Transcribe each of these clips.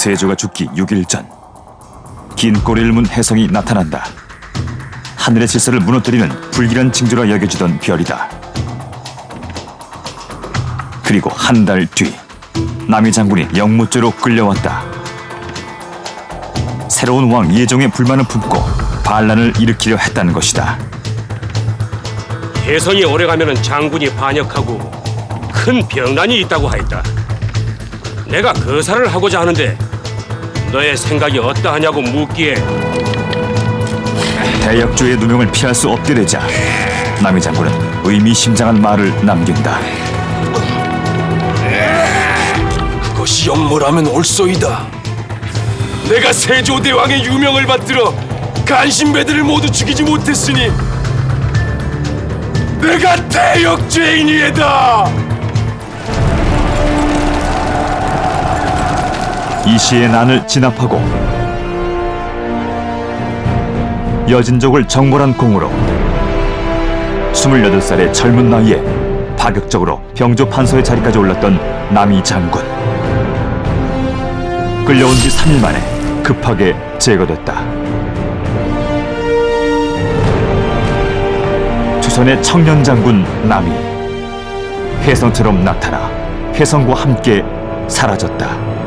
세조가 죽기 6일 전, 긴 꼬리를 문 혜성이 나타난다. 하늘의 질서를 무너뜨리는 불길한 징조라 여겨지던 별이다. 그리고 한 달 뒤, 남이 장군이 영무죄로 끌려왔다. 새로운 왕 예종의 불만을 품고 반란을 일으키려 했다는 것이다. 혜성이 오래가면 장군이 반역하고 큰 병난이 있다고 하였다. 내가 거사를 하고자 하는데 너의 생각이 어떠하냐고 묻기에 대역주의 누명을 피할 수 없게 되자 남이 장군은 의미심장한 말을 남긴다. 그것이 역모라면 옳소이다. 내가 세조대왕의 유명을 받들어 간신배들을 모두 죽이지 못했으니 내가 대역죄인이다. 이시의 난을 진압하고 여진족을 정벌한 공으로 28살의 젊은 나이에 파격적으로 병조 판서의 자리까지 올랐던 남이 장군. 끌려온 지 3일 만에 급하게 제거됐다. 조선의 청년 장군 남이 혜성처럼 나타나 혜성과 함께 사라졌다.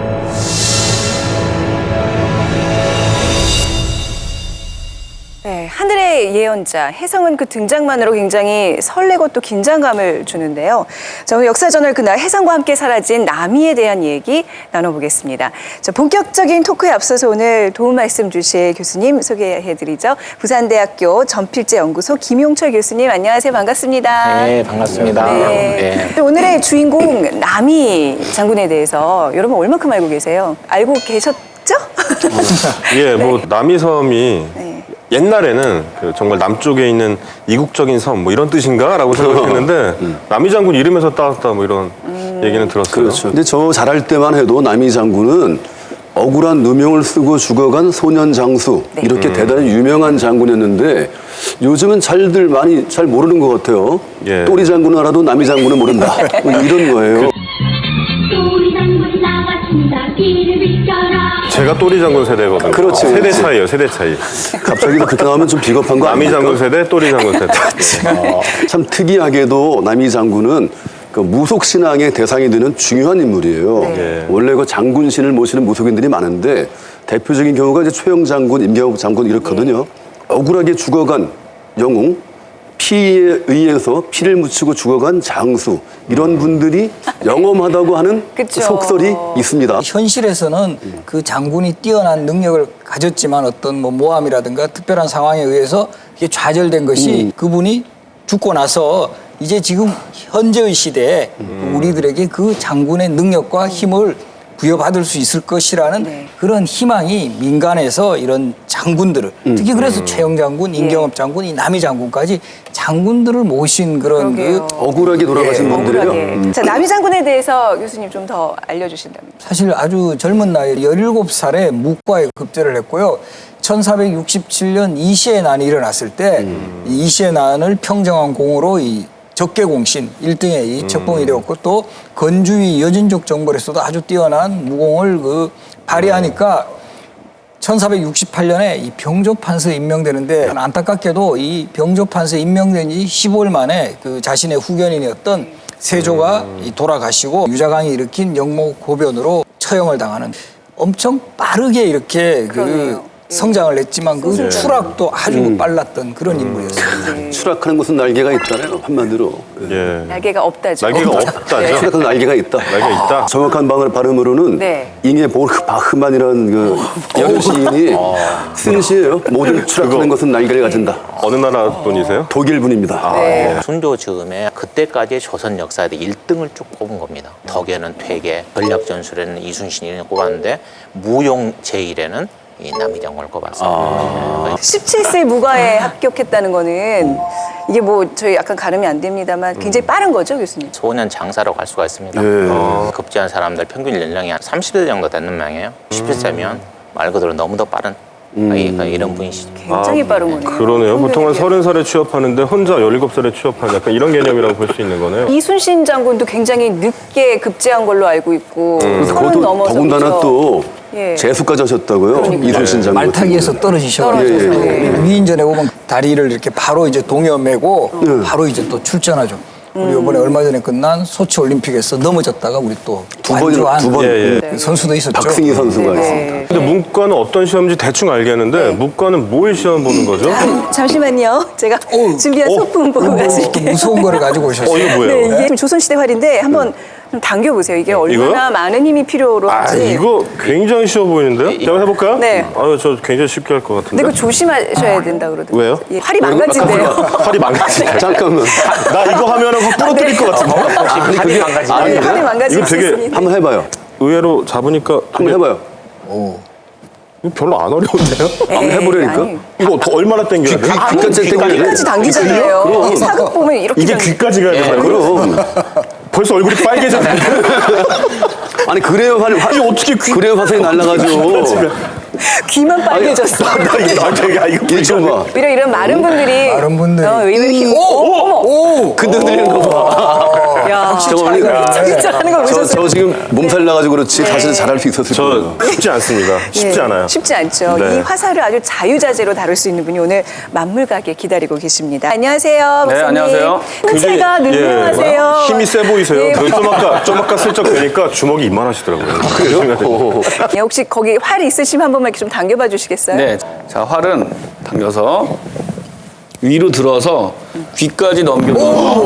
네, 하늘의 예언자 혜성은 그 등장만으로 굉장히 설레고 또 긴장감을 주는데요. 자, 오늘 역사저널 그날 혜성과 함께 사라진 남이에 대한 얘기 나눠보겠습니다. 자, 본격적인 토크에 앞서서 오늘 도움 말씀 주실 교수님 소개해드리죠. 부산대학교 전필제연구소 김용철 교수님, 안녕하세요. 반갑습니다. 네, 반갑습니다. 네. 오늘의 주인공 남이 장군에 대해서 여러분 얼마큼 알고 계세요? 알고 계셨죠? 예, 뭐 남이섬이 옛날에는 그 정말 남쪽에 있는 이국적인 섬 뭐 이런 뜻인가라고 생각했는데 남이 장군 이름에서 따왔다 뭐 이런 얘기는 들었어요. 그렇죠. 근데 저 잘할 때만 해도 남이 장군은 억울한 누명을 쓰고 죽어간 소년 장수 이렇게 대단히 유명한 장군이었는데 요즘은 많이 잘 모르는 것 같아요. 예. 또리 장군은 알아도 남이 장군은 모른다. 뭐 이런 거예요. 또리 장군 나갔습니다. 길을 비켜라. 제가 또리 장군 세대거든요. 그렇지, 세대 그렇지. 차이예요, 세대 차이. 갑자기 그렇게 나오면 좀 비겁한 거 남이 아닙니까? 장군 세대, 또리 장군 세대. 참 특이하게도 남이 장군은 그 무속 신앙의 대상이 되는 중요한 인물이에요. 네. 원래 그 장군신을 모시는 무속인들이 많은데 대표적인 경우가 이제 최영 장군, 임경욱 장군 이렇거든요. 억울하게 죽어간 영웅, 피에 의해서 피를 묻히고 죽어간 장수 이런 분들이 영험하다고 하는 그쵸. 속설이 있습니다. 현실에서는 그 장군이 뛰어난 능력을 가졌지만 어떤 뭐 모함이라든가 특별한 상황에 의해서 이게 좌절된 것이 그분이 죽고 나서 이제 지금 현재의 시대에 우리들에게 그 장군의 능력과 힘을 부여받을 수 있을 것이라는 그런 희망이 민간에서 이런 장군들을 특히 그래서 최영 장군, 임경업 장군, 이 남이 장군까지 장군들을 모신 그런 그러게요. 억울하게 돌아가신 분들이요. 억울하게. 자, 남이 장군에 대해서 교수님 좀 더 알려주신다면. 사실 아주 젊은 나이 17살에 묵과에 급제를 했고요. 1467년 이시의 난이 일어났을 때 이 이시의 난을 평정한 공으로 이 적개공신 1등에 이 책봉이 되었고 또 건주위 여진족 정벌에서도 아주 뛰어난 무공을 발휘하니까 1468년에 이 병조판서에 임명되는데 안타깝게도 이 병조판서에 임명된 지 15일 만에 그 자신의 후견인이었던 세조가 돌아가시고 유자강이 일으킨 영모고변으로 처형을 당하는 엄청 빠르게 이렇게 그러네요. 성장을 했지만 그 추락도 아주 빨랐던 그런 인물이었습니다. 추락하는 것은 날개가 있다네요. 한마디로. 예. 날개가 없다죠. 날개가 없다죠. 추락하는 날개가 있다. 날개가 있다. 정확한 발음으로는 네. 잉에 바흐만이라는 그 여러 시인이 쓴 시예요. 모든 추락하는 것은 날개를 가진다. 어느 나라 분이세요? 독일 분입니다. 순조 즈음에 그때까지의 조선 역사에 1등을 쭉 꼽은 겁니다. 덕에는 퇴계, 전략전술에는 이순신이 꼽았는데 무용 제1에는 이 남이 장군을 꼽았어요. 17세 무과에 합격했다는 거는 이게 뭐 저희 약간 가늠이 안 됩니다만 굉장히 빠른 거죠, 교수님? 소년 장사로 갈 수가 있습니다. 급제한 사람들 평균 연령이 한 30대 정도 되는 모양이에요. 17세면 말 그대로 너무도 빠른 이런 분이시죠. 굉장히 빠른 거네요. 그러네요. 보통 한 30살에 취업하는데 혼자 17살에 취업하는 약간 이런 개념이라고 볼 수 있는 거네요. 이순신 장군도 굉장히 늦게 급제한 걸로 알고 있고 서른 그것도 넘어서 더군다나 그죠? 또 예. 재수까지 하셨다고요? 이순신 장군. 말타기에서 떨어지셔가지고 위인전에 오면 다리를 이렇게 바로 이제 동여 매고 바로 이제 또 출전하죠. 우리 이번에 얼마 전에 끝난 소치 올림픽에서 넘어졌다가 우리 또 두 번, 완주한 선수도 있었죠. 박승희 선수가 네. 있습니다. 근데 문과는 어떤 시험인지 대충 알겠는데 문과는 뭘 시험 보는 거죠? 잠시만요. 제가 준비한 소품 보고 또 가실게요. 무서운 거를 가지고 오셨어요. 이거 뭐예요? 네, 이게 지금 조선시대 활인데 한번 좀 당겨보세요. 이게 얼마나 이거요? 많은 힘이 필요로 아, 하지. 이거 굉장히 쉬워 보이는데요? 한번 해볼까요? 네. 아유, 저 굉장히 쉽게 할 것 근데 같은데. 그거 조심하셔야 된다 그러더라고요. 왜요? 예, 팔이 망가진대요. 팔이 망가지네. 잠깐만. 나 이거 하면은 확 부러뜨릴 것 같은데. 팔이 망가지네. 아니, 팔이 망가질 이거 수 되게 있습니다. 한번 해봐요. 의외로 잡으니까 한번 해봐요. 이거 별로 안 어려운데요? 한번 해보려니까? 아니, 이거 얼마나 당겨야 돼요? 귀까지 땡겨야 귀까지 당기잖아요. 이 사극 보면 이렇게 이게 당기- 귀까지 가야 돼요? 그럼. 벌써 얼굴이 빨개졌는데. 아니, 그래요, 이게 어떻게 그래요, 화살이 날라가죠. 귀만 빨개졌어. 이 좀 봐. 이런 많은 분들이 많은 분들이. 의외로 힘. 어머. 근데 흔들리는 거 봐. 야, 저거 진짜 하는 거 보셨어요? 저 지금 몸살 나가지고 그렇지 사실 잘할 수 있었을 거예요. 저 쉽지 않습니다. 쉽지 예, 않아요. 쉽지 않죠. 네. 이 화살을 아주 자유자재로 다룰 수 있는 분이 오늘 만물가게 기다리고 계십니다. 안녕하세요. 네, 목사님. 안녕하세요. 풍채가 능력하세요. 힘이 세 보이세요. 예. 좀 아까 슬쩍 뵈니까 주먹이 이만하시더라고요. 그래요? 예, 혹시 거기 활 있으시면 한 번만 이렇게 좀 당겨봐 주시겠어요? 네, 자 활은 당겨서 위로 들어서 귀까지 넘겨서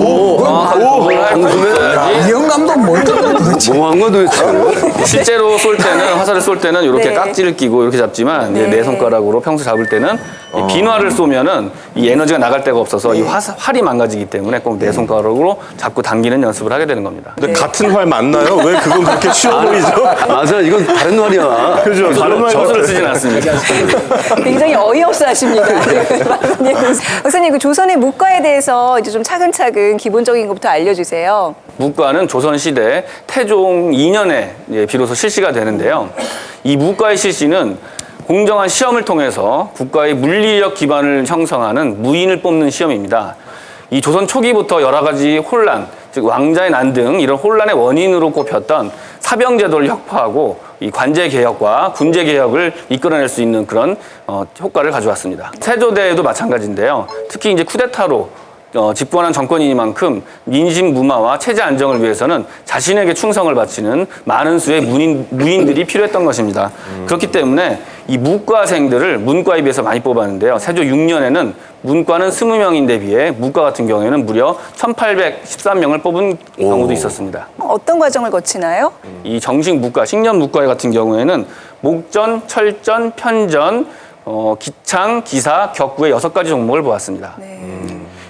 이 영감도 뭔지 도대체. 뭐한 거 도대체. 실제로 쏠 때는 화살을 쏠 때는 이렇게 네. 깍지를 끼고 이렇게 잡지만 이제 네. 네 손가락으로 평소 잡을 때는 이 빈활을 쏘면은 이 에너지가 나갈 데가 없어서 이 활이 망가지기 때문에 꼭 네 손가락으로 잡고 당기는 연습을 하게 되는 겁니다. 근데 같은 활 맞나요? 왜 그건 그렇게 쉬워 보이죠? 맞아, 이건 다른 말이야. 그죠? 다른 말 저수를 쓰진 않습니다. 굉장히 어이없어 하십니다. 박사님, 그 조선의 무과에 대해서 이제 좀 차근차근 기본적인 것부터 알려주세요. 무과는 조선시대 태종 2년에 비로소 실시가 되는데요. 이 무과의 실시는 공정한 시험을 통해서 국가의 물리력 기반을 형성하는 무인을 뽑는 시험입니다. 이 조선 초기부터 여러 가지 혼란, 즉 왕자의 난 등 이런 혼란의 원인으로 꼽혔던 사병제도를 혁파하고 이 관제 개혁과 군제 개혁을 이끌어낼 수 있는 그런 효과를 가져왔습니다. 세조대에도 마찬가지인데요. 특히 이제 쿠데타로 집권한 정권이니만큼 민심 무마와 체제 안정을 위해서는 자신에게 충성을 바치는 많은 수의 무인들이 필요했던 것입니다. 그렇기 때문에 이 무과생들을 문과에 비해서 많이 뽑았는데요. 세조 6년에는 문과는 20명인데 비해 무과 같은 경우에는 무려 1813명을 뽑은 경우도 있었습니다. 어떤 과정을 거치나요? 이 정식 무과, 식년 무과 같은 경우에는 목전, 철전, 편전, 기창, 기사, 격구의 6가지 종목을 보았습니다.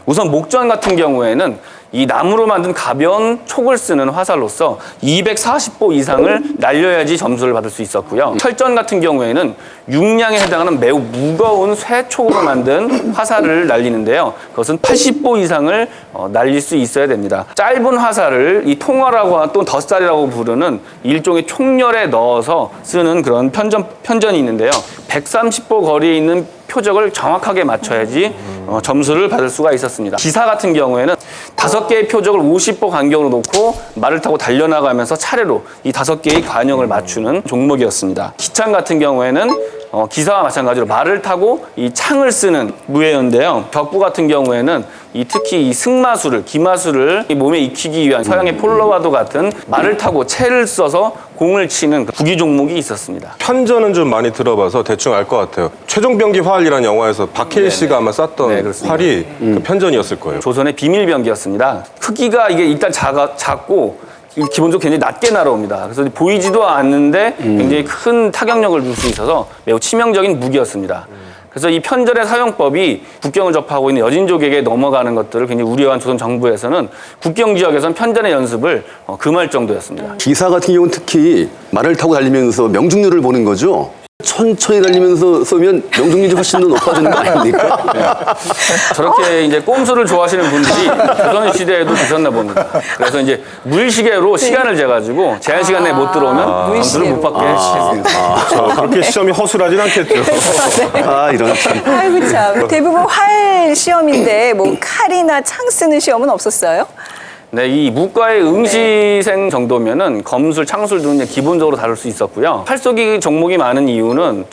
우선 목전 같은 경우에는 이 나무로 만든 가벼운 촉을 쓰는 화살로서 240보 이상을 날려야지 점수를 받을 수 있었고요. 철전 같은 경우에는 육량에 해당하는 매우 무거운 쇠촉으로 만든 화살을 날리는데요. 그것은 80보 이상을 날릴 수 있어야 됩니다. 짧은 화살을 이 통화라고 하는 또 덧살이라고 부르는 일종의 총열에 넣어서 쓰는 그런 편전이 있는데요. 130보 거리에 있는 표적을 정확하게 맞춰야지 점수를 받을 수가 있었습니다. 기사 같은 경우에는 5개의 표적을 50보 간격으로 놓고 말을 타고 달려나가면서 차례로 이 5개의 관역을 맞추는 종목이었습니다. 기창 같은 경우에는 기사와 마찬가지로 말을 타고 이 창을 쓰는 무예였는데요. 격구 같은 경우에는 특히 이 승마술을, 기마술을 이 몸에 익히기 위한 서양의 폴로와도 같은 말을 타고 채를 써서 공을 치는 구기 종목이 있었습니다. 편전은 좀 많이 들어봐서 대충 알 것 같아요. 최종병기 활이라는 영화에서 박해일 씨가 아마 쐈던 네, 그렇습니다. 활이 그 편전이었을 거예요. 조선의 비밀병기였습니다. 크기가 이게 일단 작고 기본적으로 굉장히 낮게 날아옵니다. 그래서 보이지도 않는데 굉장히 큰 타격력을 줄 수 있어서 매우 치명적인 무기였습니다. 그래서 이 편전의 사용법이 국경을 접하고 있는 여진족에게 넘어가는 것들을 굉장히 우려한 조선 정부에서는 국경 지역에서는 편전의 연습을 금할 정도였습니다. 기사 같은 경우는 특히 말을 타고 달리면서 명중률을 보는 거죠. 천천히 달리면서 쏘면 명중률이 훨씬 더 높아지는 거 아닙니까? 저렇게 이제 꼼수를 좋아하시는 분들이 조선 시대에도 계셨나 봅니다. 그래서 이제 물시계로 시간을 재가지고 제한 시간 내에 못 들어오면 점수를 못 받게 했습니다. 그렇게 시험이 허술하진 않겠죠. 아, 이런 참. 아이고 참. 대부분 활 시험인데 뭐 칼이나 창 쓰는 시험은 없었어요? 네, 이 무과의 응시생 정도면은 검술, 창술 등은 이제 기본적으로 다룰 수 있었고요. 활쏘기 종목이 많은 이유는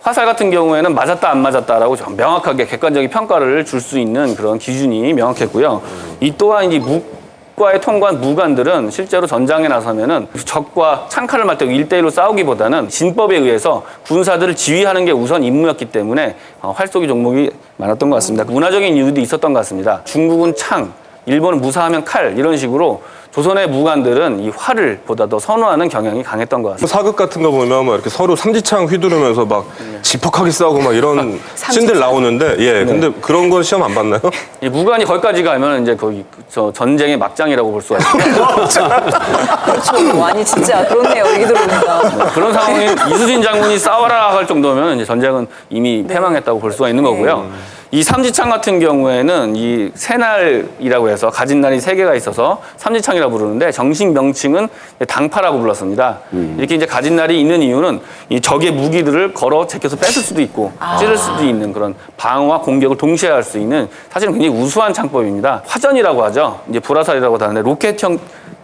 화살 같은 경우에는 맞았다 안 맞았다라고 좀 명확하게 객관적인 평가를 줄 수 있는 그런 기준이 명확했고요. 이 또한 이 무과에 통과한 무관들은 실제로 전장에 나서면은 적과 창칼을 맞대고 1대1로 싸우기보다는 진법에 의해서 군사들을 지휘하는 게 우선 임무였기 때문에 활쏘기 종목이 많았던 것 같습니다. 문화적인 이유도 있었던 것 같습니다. 중국은 창, 일본은 무사하면 칼 이런 식으로 조선의 무관들은 이 활을 보다 더 선호하는 경향이 강했던 것 같습니다. 사극 같은 거 보면 막 이렇게 서로 삼지창 휘두르면서 막 질퍽하게 싸우고 막 이런 씬들 나오는데, 예, 근데 그런 건 시험 안 봤나요? 이 무관이 거기까지 가면 이제 거기 저 전쟁의 막장이라고 볼 수가 있습니다. 그렇죠. 아니 진짜 그렇네요. 얘기 들어보니까. 그런 상황이 이수진 장군이 싸워라 할 정도면 이제 전쟁은 이미 패망했다고 볼 수가 있는 거고요. 이 삼지창 같은 경우에는 이 새날이라고 해서 가진 날이 3개가 있어서 삼지창이라고 부르는데 정식 명칭은 당파라고 불렀습니다. 이렇게 이제 가진 날이 있는 이유는 이 적의 무기들을 걸어 제껴서 뺏을 수도 있고 찌를 수도 있는 그런 방어와 공격을 동시에 할 수 있는 사실은 굉장히 우수한 창법입니다. 화전이라고 하죠. 이제 불화살이라고 하는데 로켓형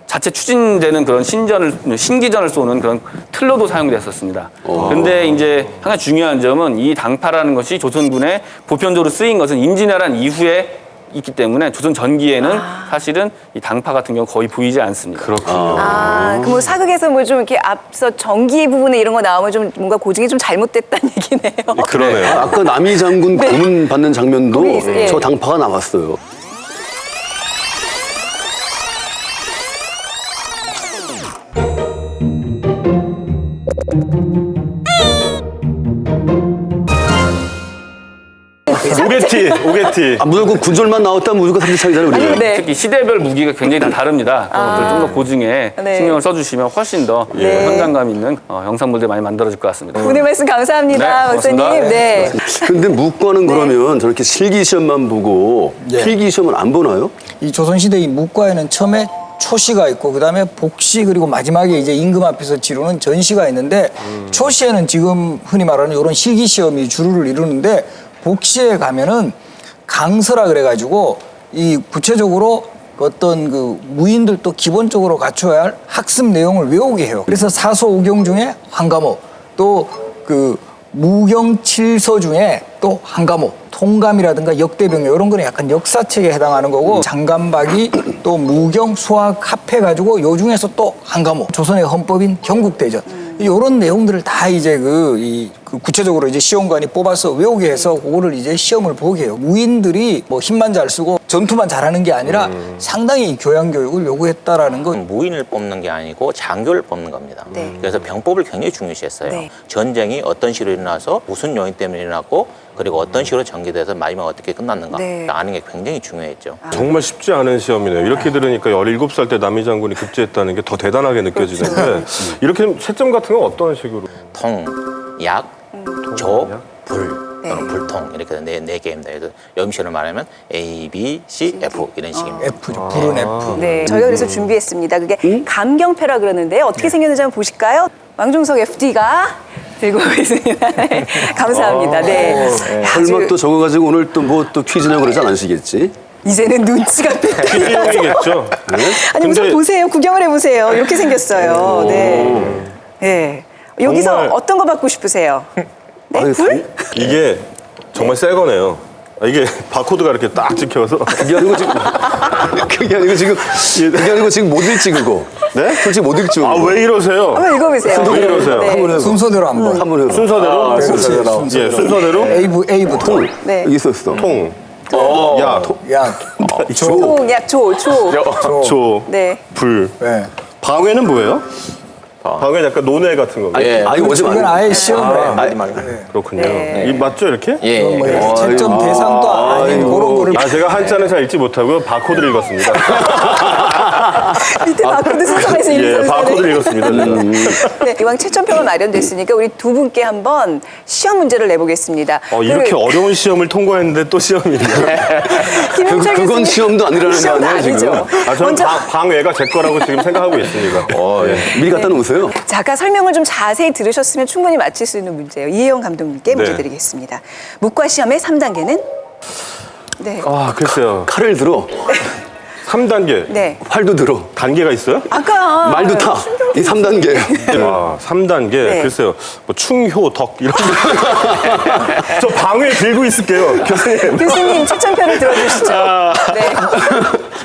자체 추진되는 그런 신기전을 쏘는 그런 틀로도 사용됐었습니다. 그런데 이제 하나 중요한 점은 이 당파라는 것이 조선군에 보편적으로 쓰인 것은 임진왜란 이후에 있기 때문에 조선 전기에는 사실은 이 당파 같은 경우 거의 보이지 않습니다. 그렇군요. 그럼 뭐 사극에서 뭐 좀 이렇게 앞서 전기 부분에 이런 거 나오면 좀 뭔가 고증이 좀 잘못됐다는 얘기네요. 그러네요. 아까 남이 장군 고문 받는 장면도 거기 있어요. 예. 저 당파가 나왔어요. 오게티. 아, 무조건 군졸만 나왔다면 무조건 삼지창이잖아요, 우리가. 네. 특히 시대별 무기가 굉장히 다 다릅니다. 그것들 좀 더 고증에 네. 신경을 써주시면 훨씬 더 현장감 있는 영상물들 많이 만들어질 것 같습니다. 오늘 말씀 감사합니다, 네, 박사님. 고맙습니다. 네. 근데 무과는 그러면 저렇게 실기 시험만 보고 필기 시험은 안 보나요? 이 조선시대 이 무과에는 처음에 초시가 있고 그다음에 복시 그리고 마지막에 이제 임금 앞에서 치르는 전시가 있는데 초시에는 지금 흔히 말하는 이런 실기 시험이 주류를 이루는데 복시에 가면은 강서라 그래가지고 이 구체적으로 어떤 그 무인들도 기본적으로 갖춰야 할 학습 내용을 외우게 해요. 그래서 사소 오경 중에 한 과목, 또 그 무경 칠서 중에 또 한 과목, 통감이라든가 역대병 이런 거는 약간 역사책에 해당하는 거고 장감박이 또 무경 수학 합해가지고 요 중에서 또 한 과목, 조선의 헌법인 경국대전 이런 내용들을 다 이제 그 구체적으로 이제 시험관이 뽑아서 외우게 해서 그거를 이제 시험을 보게 해요. 무인들이 뭐 힘만 잘 쓰고 전투만 잘하는 게 아니라 상당히 교양 교육을 요구했다라는 건 무인을 뽑는 게 아니고 장교를 뽑는 겁니다. 네. 그래서 병법을 굉장히 중요시했어요. 네. 전쟁이 어떤 식으로 일어나서 무슨 요인 때문에 일어났고 그리고 어떤 식으로 전개돼서 마지막 어떻게 끝났는가 네. 아는 게 굉장히 중요했죠. 정말 쉽지 않은 시험이네요. 이렇게 들으니까 17살 때 남이 장군이 급제했다는 게 더 대단하게 느껴지는데 이렇게 채점 같은 건 어떤 식으로? 통, 약, 조, 불 또는 불통 이렇게 네 개입니다. 그래서 염시를 말하면 A, B, C, F 이런 식입니다. F죠. 불은 F. 네, 저희가 그래서 준비했습니다. 그게 감경패라 그러는데 어떻게 생겼는지 한번 보실까요? 왕종석 FD가 들고 있습니다. 네, 감사합니다. 네. 설마 또 저거 가지고 오늘 또 뭐 또 퀴즈 내고 그러지 않으시겠지? 이제는 눈치가 뺐다. 퀴즈용이겠죠. 아니 우선 보세요. 구경을 해보세요. 이렇게 생겼어요. 네. 네. 여기서 정말- 어떤 거 받고 싶으세요? 네, 아니, 불? 이게 정말 새 거네요. 이게 바코드가 이렇게 딱 찍혀서. 그게 아니고 지금 그게 아니고 지금 못 읽지 그거. 네? 솔직히 못 읽지. 아, 왜 이러세요? 한번 읽어보세요. 왜 이러세요? 네. 한번 해봐. 순서대로 한번. 한번 해봐. 순서대로? 그렇지. 예, 순서대로? A부터. 네. 있었어. 통, 야, 야, 조, 약, 조. 조, 네. 불. 네. 방해는 뭐예요? 방해는 약간 논외 같은 겁니다. 아니 어제 이건 아예 시험을 그렇군요. 네. 이 맞죠, 이렇게? 뭐 이렇게 채점 대상도 아닌 그런 거를 아, 제가 한자는 잘 읽지 못하고요. 바코드를 읽었습니다. 밑에 바코드 순서에서 읽는 예, 선수들이. 바코드를 읽었습니다. 네, 이왕 채점표가 마련됐으니까 우리 두 분께 한번 시험 문제를 내보겠습니다. 이렇게 어려운 시험을 통과했는데 또 시험이네요. 김현철 그건 교수님. 시험도 아니라는 거 시험도 아니에요, 지금? 아니죠. 아, 저는 먼저 방외가 제 거라고 지금 생각하고 있습니다. 미리 갖다 놓으세요. 자, 아까 설명을 좀 자세히 들으셨으면 충분히 맞힐 수 있는 문제예요. 이혜영 감독님께 문제 네. 3단계. 네. 활도 들어. 단계가 있어요? 아까 말도 타. 이 3단계. 아, 3단계. 네. 글쎄요. 뭐 충효, 덕 이런 거. 저 방에 들고 있을게요. 교수님. 교수님 추천편을 들어주시죠. 네.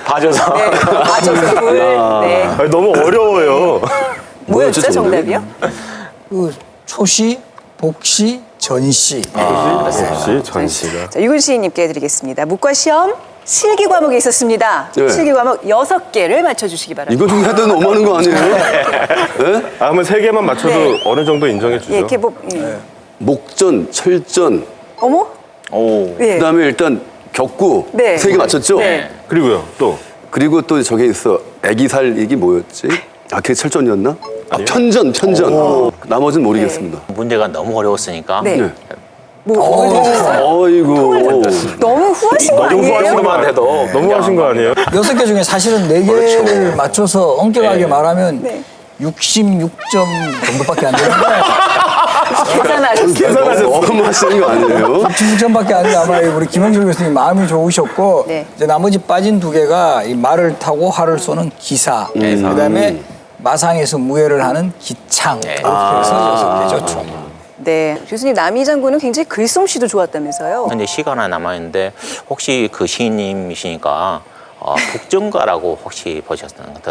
봐줘서. 네. 아저씨 불. 네. 아니, 너무 어려워요. 뭐였죠, 뭐였죠, 정답이요? 그 초시, 복시, 전시. 역시 전시가. 자, 유근 시인님께 드리겠습니다. 문과 시험 실기 과목이 있었습니다. 네. 실기 과목 6개를 맞춰주시기 바랍니다. 이거 좀 해도 너무하는 거 아니에요? 예? 아, 그러면 3개만 맞춰도 네. 어느 정도 인정해 주죠. 예, 이렇게 뭐, 예. 목전, 철전, 어머? 오. 예. 그다음에 일단 격구 네. 3개 맞췄죠? 네. 그리고요, 또. 그리고 또 저게 있어. 애기살 이게 뭐였지? 아, 그게 철전이었나? 아, 편전. 나머지는 모르겠습니다. 문제가 너무 어려웠으니까 네. 네. 뭐, 어디셨어요? 어이구. 너무 후하신 거 너무 아니에요? 후하신 거 아니에요? 너무 하신 거 아니에요? 6개 중에 사실은 4개를 맞춰서 엄격하게 말하면 네. 66점 정도밖에 안 되는데 계산하셨어요. 너무 하시는 거 아니에요? 66점밖에 안 되는데 아마 우리 김영철 교수님 마음이 좋으셨고 네. 이제 나머지 빠진 2개가 이 말을 타고 활을 쏘는 기사, 그다음에 마상에서 무예를 하는 기창 이렇게 해서 6개죠 총. 네. 교수님, 남이 장군은 굉장히 글솜씨도 좋았다면서요? 현재 시간 하나 남았는데 혹시 그 시인님이시니까 북정가라고 혹시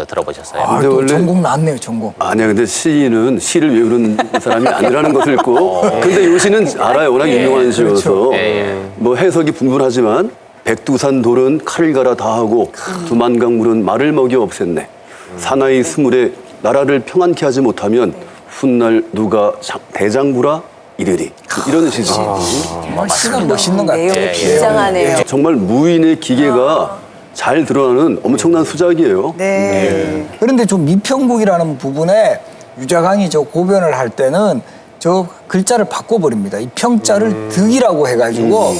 들어보셨어요? 아, 근데 또 원래 전공 나왔네요 전공. 아니야, 근데 시인은 시를 외우는 사람이 아니라는 것을 읽고 근데 요 시는 알아요. 워낙 유명한 시여서 뭐 해석이 분분하지만 백두산 돌은 칼을 갈아 다 하고 두만강 물은 말을 먹여 없앴네. 사나이 스물에 나라를 평안케 하지 못하면 훗날 누가 대장부라 이르리. 이런 시죠. 정말 시는 멋있는 것 같아요. 내용이 굉장하네요. 정말 무인의 기계가 잘 드러나는 엄청난 수작이에요. 네. 그런데 좀 미평국이라는 부분에 유자강이 저 고변을 할 때는 저 글자를 바꿔버립니다. 이 평자를 득이라고 해가지고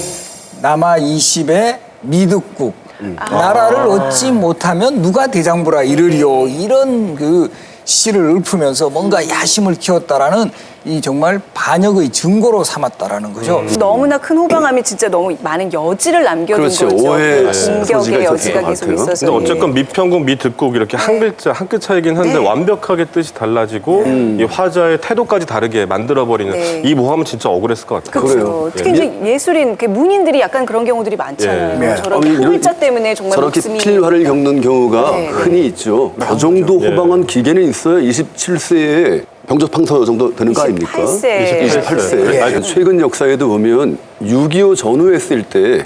남아 20의 미득국. 나라를 얻지 못하면 누가 대장부라 이르리요. 이런 그 시를 읊으면서 뭔가 야심을 키웠다라는 이 정말 반역의 증거로 삼았다라는 거죠. 너무나 큰 호방함이 진짜 너무 많은 여지를 남겨둔 그렇죠. 거죠. 오해의 소지가 공격의 여지가 있었을 것 계속 같아요. 있어서. 근데 어쨌건 미평국, 미득국 이렇게 한 글자, 한 끗 차이긴 한데 네. 완벽하게 뜻이 달라지고 이 화자의 태도까지 다르게 만들어버리는 네. 이 모함은 진짜 억울했을 것 같아요. 그렇죠. 특히 이제 예술인, 문인들이 약간 그런 경우들이 많잖아요. 예. 저렇게 한 글자 때문에 정말 저렇게 목숨이 필화를 겪는 경우가 네, 네. 흔히 있죠. 그 정도 예. 호방한 기계는 있어요. 27세에 병적판서 정도 되는 거 아닙니까? 28세. 28세. 아니, 최근 역사에도 보면 6.25 전후했을 때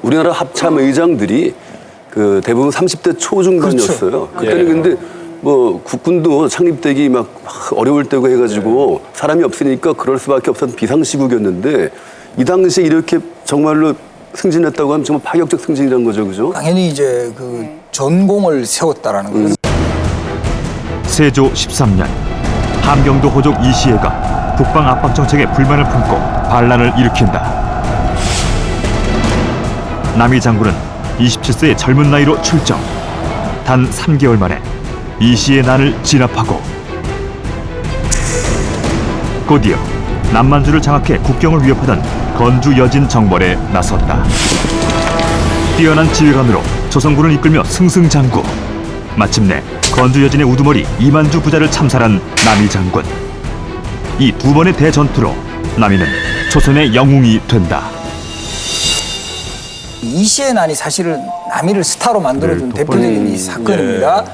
우리나라 합참 의장들이 그 대부분 30대 초중반이었어요. 그때는 근데 뭐 국군도 창립되기 막 어려울 때고 해가지고 사람이 없으니까 그럴 수밖에 없었던 비상시국이었는데 이 당시에 이렇게 정말로 승진했다고 하면 정말 파격적 승진이라는 거죠, 그죠? 당연히 이제 그 전공을 세웠다라는 거죠. 세조 13년 함경도 호족 이시애가 북방 압박 정책에 불만을 품고 반란을 일으킨다. 남이 장군은 27세의 젊은 나이로 출정. 단 3개월 만에 이시의 난을 진압하고 곧이어 남만주를 장악해 국경을 위협하던 건주 여진 정벌에 나섰다. 뛰어난 지휘관으로 조선군을 이끌며 승승장구. 마침내 건주 여진의 우두머리 이만주 부자를 참살한 남이 장군. 이 두 번의 대전투로 남이는 조선의 영웅이 된다. 이시의 난이 사실은 남이를 스타로 만들어준 대표적인 이 사건입니다.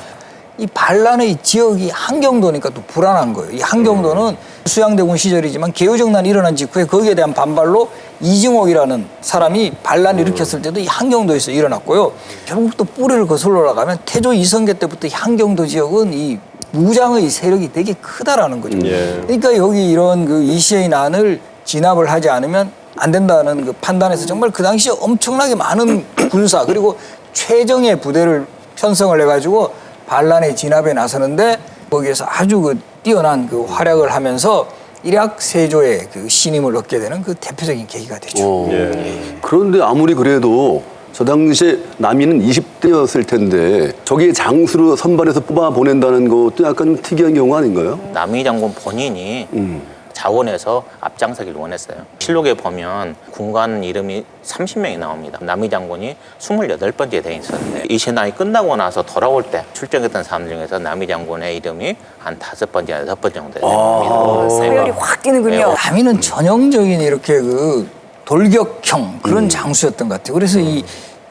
이 반란의 지역이 한경도니까 또 불안한 거예요. 이 한경도는 수양대군 시절이지만 개유정난이 일어난 직후에 거기에 대한 반발로 이증옥이라는 사람이 반란을 일으켰을 때도 이 한경도에서 일어났고요. 결국 또 뿌리를 거슬러 올라가면 태조 이성계 때부터 이 한경도 지역은 이 무장의 세력이 되게 크다라는 거죠. 그러니까 여기 이런 그 이시의 난을 진압을 하지 않으면 안 된다는 그 판단에서 정말 그 당시에 엄청나게 많은 군사 그리고 최정예 부대를 편성을 해가지고 반란의 진압에 나서는데 거기에서 아주 그 뛰어난 그 활약을 하면서 일약 세조의 그 신임을 얻게 되는 그 대표적인 계기가 되죠. 그런데 아무리 그래도 저 당시에 남이는 20대였을 텐데 저기 장수로 선발해서 뽑아 보낸다는 것도 약간 좀 특이한 경우 아닌가요? 남이 장군 본인이 자원해서 앞장서길 원했어요. 실록에 보면 군관 이름이 30명이 나옵니다. 남이 장군이 28번째 돼 있었는데 이 신앙이 끝나고 나서 돌아올 때 출정했던 사람들 중에서 남이 장군의 이름이 한 5번째, 6번 정도 됩니다. 서열이 확 뛰는군요. 남이는 전형적인 이렇게 그 돌격형 그런 장수였던 것 같아요. 그래서 이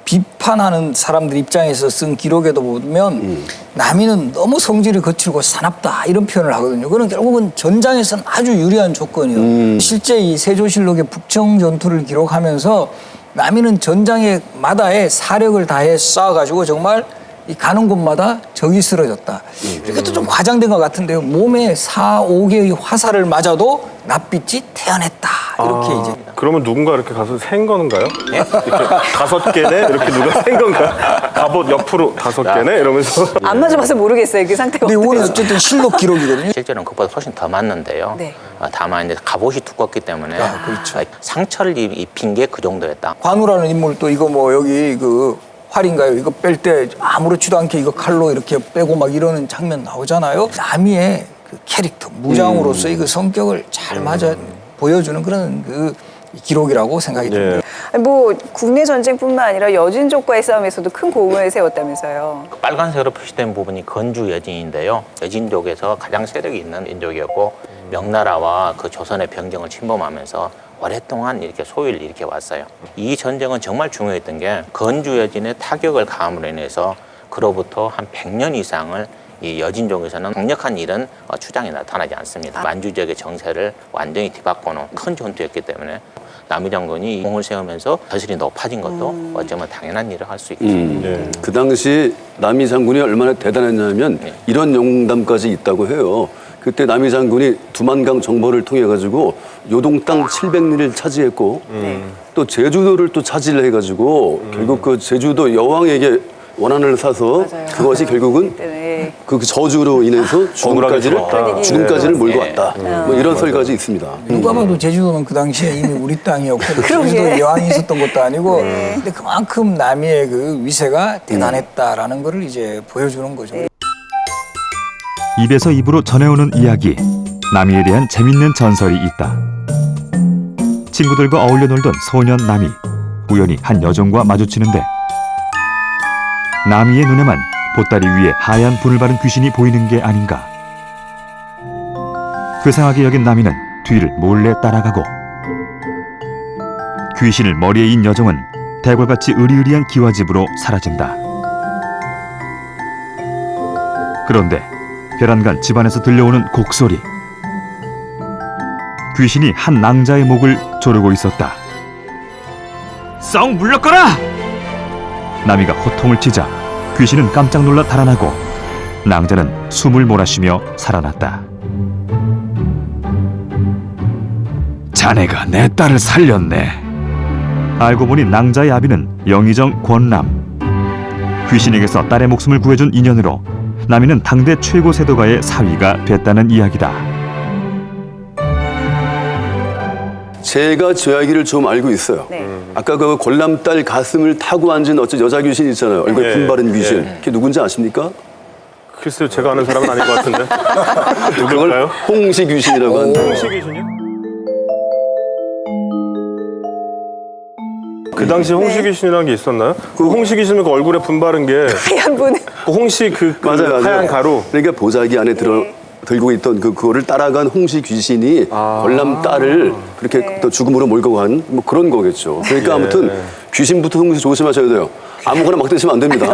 비판하는 사람들 입장에서 쓴 기록에도 보면 남이는 너무 성질이 거칠고 사납다 이런 표현을 하거든요. 그건 결국은 전장에서는 아주 유리한 조건이에요. 실제 이 세조실록의 북청 전투를 기록하면서 남이는 전장의 마다에 사력을 다해 쏴가지고 정말 이 가는 곳마다 적이 쓰러졌다. 이것도 좀 과장된 것 같은데요. 몸에 4, 5개의 화살을 맞아도 낯빛이 태어났다. 이렇게 이제. 그러면 누군가 이렇게 가서 센 건가요? 이렇게 5개네? 이렇게 누가 센 건가? 갑옷 옆으로 5개네? 이러면서. 안 맞아봐서 모르겠어요. 그 상태가 근데 이거는 어떤지. 어쨌든 실록 기록이거든요. 실제로는 그보다 훨씬 더 맞는데요. 네. 다만 이제 갑옷이 두껍기 때문에 그렇죠. 상처를 입힌 게 그 정도였다. 관우라는 인물도 이거 뭐 여기 그 활인가요? 이거 뺄 때 아무렇지도 않게 이거 칼로 이렇게 빼고 막 이러는 장면 나오잖아요. 남이의 그 캐릭터, 무장으로서의 그 성격을 잘 맞아 보여주는 그런 그 기록이라고 생각이 듭니다. 아니, 뭐 국내 전쟁뿐만 아니라 여진족과의 싸움에서도 큰功을 세웠다면서요. 그 빨간색으로 표시된 부분이 건주 여진인데요. 여진족에서 가장 세력이 있는 인족이었고 명나라와 그 조선의 병정을 침범하면서 오랫동안 이렇게 소위를 일으켜 왔어요. 이 전쟁은 정말 중요했던 게 건주 여진의 타격을 가함으로 인해서 그로부터 한 100년 이상을 이 여진족에서는 강력한 일은 추장이 나타나지 않습니다. 만주 지역의 정세를 완전히 뒤바꿔놓은 큰 전투였기 때문에 남이 장군이 공을 세우면서 저슬이 높아진 것도 어쩌면 당연한 일을 할 수 있겠습니다. 그 당시 남이 장군이 얼마나 대단했냐면 이런 영담까지 있다고 해요. 그때 남이 장군이 두만강 정벌을 통해 가지고 요동 땅 700리를 차지했고 또 제주도를 또 차지를 해가지고 결국 그 제주도 여왕에게 원한을 사서 맞아요. 그것이 결국은 네. 그 저주로 인해서 죽음까지를 몰고 왔다. 뭐 이런 설까지 있습니다. 누가 봐도 제주도는 그 당시에 이미 우리 땅이었고 제주도에 여왕이 있었던 것도 아니고 근데 그만큼 남이의 그 위세가 대단했다라는 거를 이제 보여주는 거죠. 입에서 입으로 전해오는 이야기, 남이에 대한 재밌는 전설이 있다. 친구들과 어울려 놀던 소년 남이 우연히 한 여종과 마주치는데 남이의 눈에만 보따리 위에 하얀 불을 바른 귀신이 보이는 게 아닌가. 괴상하게 여긴 남이는 뒤를 몰래 따라가고 귀신을 머리에 인 여종은 대궐같이 으리으리한 기와집으로 사라진다. 그런데 베란간 집안에서 들려오는 곡소리. 귀신이 한 낭자의 목을 조르고 있었다. 썩 물러거라! 남이가 호통을 치자 귀신은 깜짝 놀라 달아나고 낭자는 숨을 몰아쉬며 살아났다. 자네가 내 딸을 살렸네. 알고 보니 낭자의 아비는 영의정 권남. 귀신에게서 딸의 목숨을 구해준 인연으로 남이는 당대 최고 세도가의 사위가 됐다는 이야기다. 제가 저 이야기를 좀 알고 있어요. 네. 아까 그 권남딸 가슴을 타고 앉은 어째 여자 귀신 있잖아요. 얼굴에 분 바른 귀신. 그게 누군지 아십니까? 글쎄요, 제가 아는 사람은 아닌 것 같은데. 그걸 누굴까요? 홍시 귀신이라고 하는데. 홍시 귀신이요? 그 당시 홍시 귀신이라는 게 있었나요? 그 홍시 귀신은 그 얼굴에 분 바른 게 하얀 분. 그 홍시 그 맞아요. 하얀 가루. 그러니까 보자기 안에 들고 있던 그거를 따라간 홍시 귀신이 권남 딸을 그렇게 또 죽음으로 몰고 간 뭐 그런 거겠죠. 그러니까 아무튼 귀신부터 홍시 조심하셔야 돼요. 아무거나 막 드시면 안 됩니다.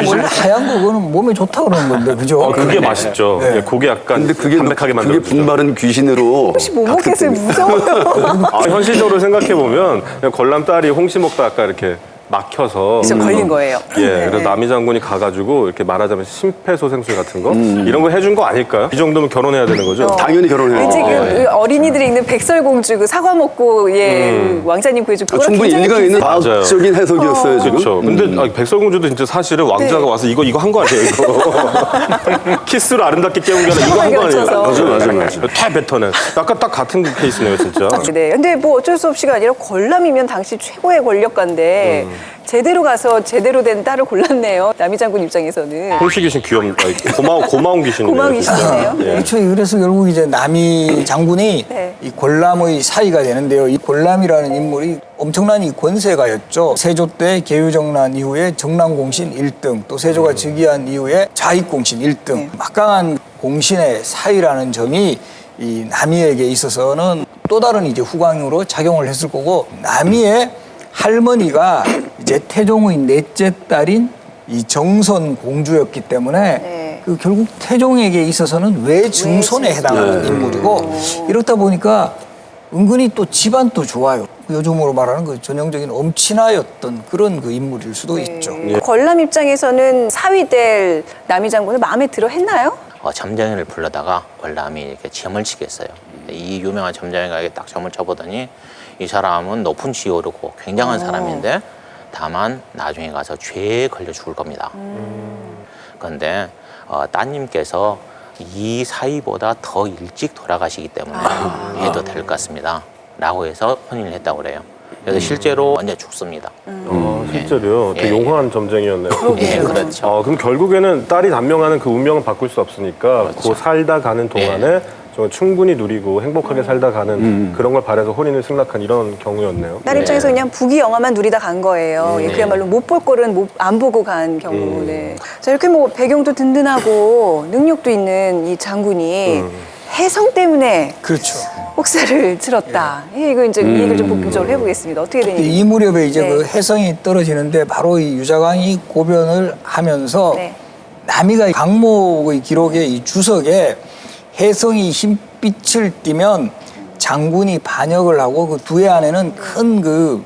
원래 하얀 거 그거는 몸에 좋다 그러는 건데 그죠? 그게 맛있죠. 예, 그게 약간 근데 그게 담백하게 그게 만들어주죠. 분 바른 귀신으로 혹시 못 먹겠어요? 무서워요. 현실적으로 생각해 보면 권남 딸이 홍시 먹다 아까 이렇게 막혀서 진짜 걸린 거예요. 예, 그래서 남이 장군이 가가지고 이렇게 말하자면 심폐소생술 같은 거 이런 거 해준 거 아닐까요? 이 정도면 결혼해야 되는 거죠. 당연히 결혼해요. 왠지 그 어린이들이 읽는 백설공주 그 사과 먹고 그 왕자님 구해준 그거랑 충분히 굉장히 일리가 있는 비슷해요. 과학적인 해석이었어요 지금. 그렇죠. 근데 백설공주도 진짜 사실은 왕자가 네. 와서 이거 한 거 아니에요? 이거 키스로 아름답게 깨운 게 아니라 이거 한 거 아니에요? 맞아. 다 뱉어낸. 약간 딱 같은 케이스네요, 진짜. 네. 근데 뭐 어쩔 수 없이가 아니라 권람이면 당시 최고의 권력가인데 제대로 가서 제대로 된 딸을 골랐네요. 남이 장군 입장에서는. 홍씨 귀신 고마운 귀신이네요. 고마운 귀신이네요. 예. 그렇죠. 그래서 결국 이제 남이 장군이 네. 이 골람의 사이가 되는데요. 이 골람이라는 인물이 엄청난 이 권세가였죠. 세조 때 계유정난 이후에 정난공신 1등, 또 세조가 즉위한 이후에 좌익공신 1등. 네. 막강한 공신의 사이라는 점이 이 남이에게 있어서는 또 다른 이제 후광으로 작용을 했을 거고, 남이의 할머니가 이제 태종의 넷째 딸인 이 정선 공주였기 때문에 네. 그 결국 태종에게 있어서는 외증손에 해당하는 인물이고, 이렇다 보니까 은근히 또 집안도 좋아요. 요즘으로 말하는 그 전형적인 엄친아였던 그런 그 인물일 수도 있죠. 권람 입장에서는 사위될 남이 장군을 마음에 들어 했나요? 점쟁이를 불러다가 권람이 이렇게 점을 치겠어요. 이 유명한 점쟁이가 딱 점을 쳐보더니 이 사람은 높은 지에 오르고 굉장한 사람인데 다만 나중에 가서 죄에 걸려 죽을 겁니다. 그런데 따님께서 이 사위보다 더 일찍 돌아가시기 때문에 해도 될 것 같습니다. 라고 해서 혼인을 했다고 그래요. 그래서 실제로 완전 죽습니다. 실제로요? 되게 예. 용감한 점쟁이였네요. 예, 그렇죠. 그럼 결국에는 딸이 단명하는 그 운명은 바꿀 수 없으니까 그 살다 가는 동안에 좀 충분히 누리고 행복하게 살다 가는 그런 걸 바라서 혼인을 승낙한 이런 경우였네요. 딸 입장에서 그냥 부귀영화만 누리다 간 거예요. 그야말로 못 볼 거는 안 보고 간 경우. 네. 자, 이렇게 뭐 배경도 든든하고 능력도 있는 이 장군이 혜성 때문에 그렇죠. 혹사를 치렀다. 이거 이제 이 얘기를 좀 본격적으로 해보겠습니다. 어떻게 되는지. 이 무렵에 이제 네. 그 혜성이 떨어지는데 바로 이 유자광이 고변을 하면서 네. 남이가 강목의 기록에 이 주석에 혜성이 흰빛을 띠면 장군이 반역을 하고 그 두 해 안에는 큰 그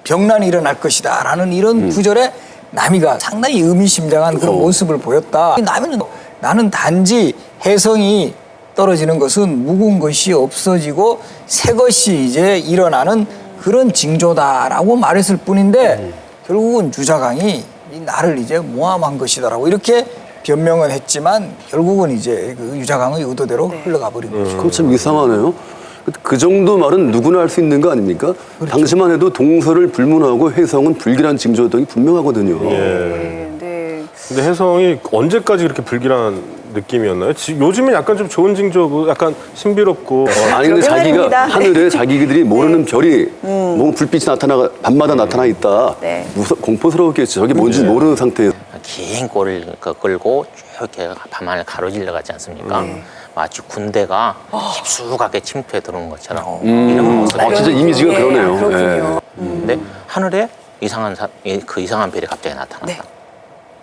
병난이 일어날 것이다라는 이런 구절에 남이가 상당히 의미심장한 그런 모습을 보였다. 남이는 나는 단지 혜성이 떨어지는 것은 묵은 것이 없어지고 새 것이 이제 일어나는 그런 징조다라고 말했을 뿐인데 결국은 유자광이 이 나를 이제 모함한 것이다라고 이렇게 변명은 했지만 결국은 이제 그 유자광의 의도대로 흘러가 버린 거죠. 그거 참 이상하네요. 그 정도 말은 누구나 할 수 있는 거 아닙니까? 그렇죠. 당시만 해도 동서를 불문하고 혜성은 불길한 징조 등이 분명하거든요. 네. 네. 근데 혜성이 언제까지 그렇게 불길한 느낌이었나요? 요즘엔 약간 좀 좋은 징조고 약간 신비롭고 아니 근데 그러게 자기가 말입니다. 하늘에 자기들이 모르는 별이 뭐 불빛이 나타나 밤마다 나타나 있다. 네. 공포스러웠겠죠. 저게 뭔지 모르는 상태에서. 긴 꼬리를 끌고 쭉 이렇게 밤하늘 가로질러 가지 않습니까? 마치 군대가 깊숙하게 침투해 들어오는 것처럼 이런 모습. 진짜 이미지가 예, 그러네요. 그렇군요. 근데 하늘에 그 이상한 별이 갑자기 나타났다. 네.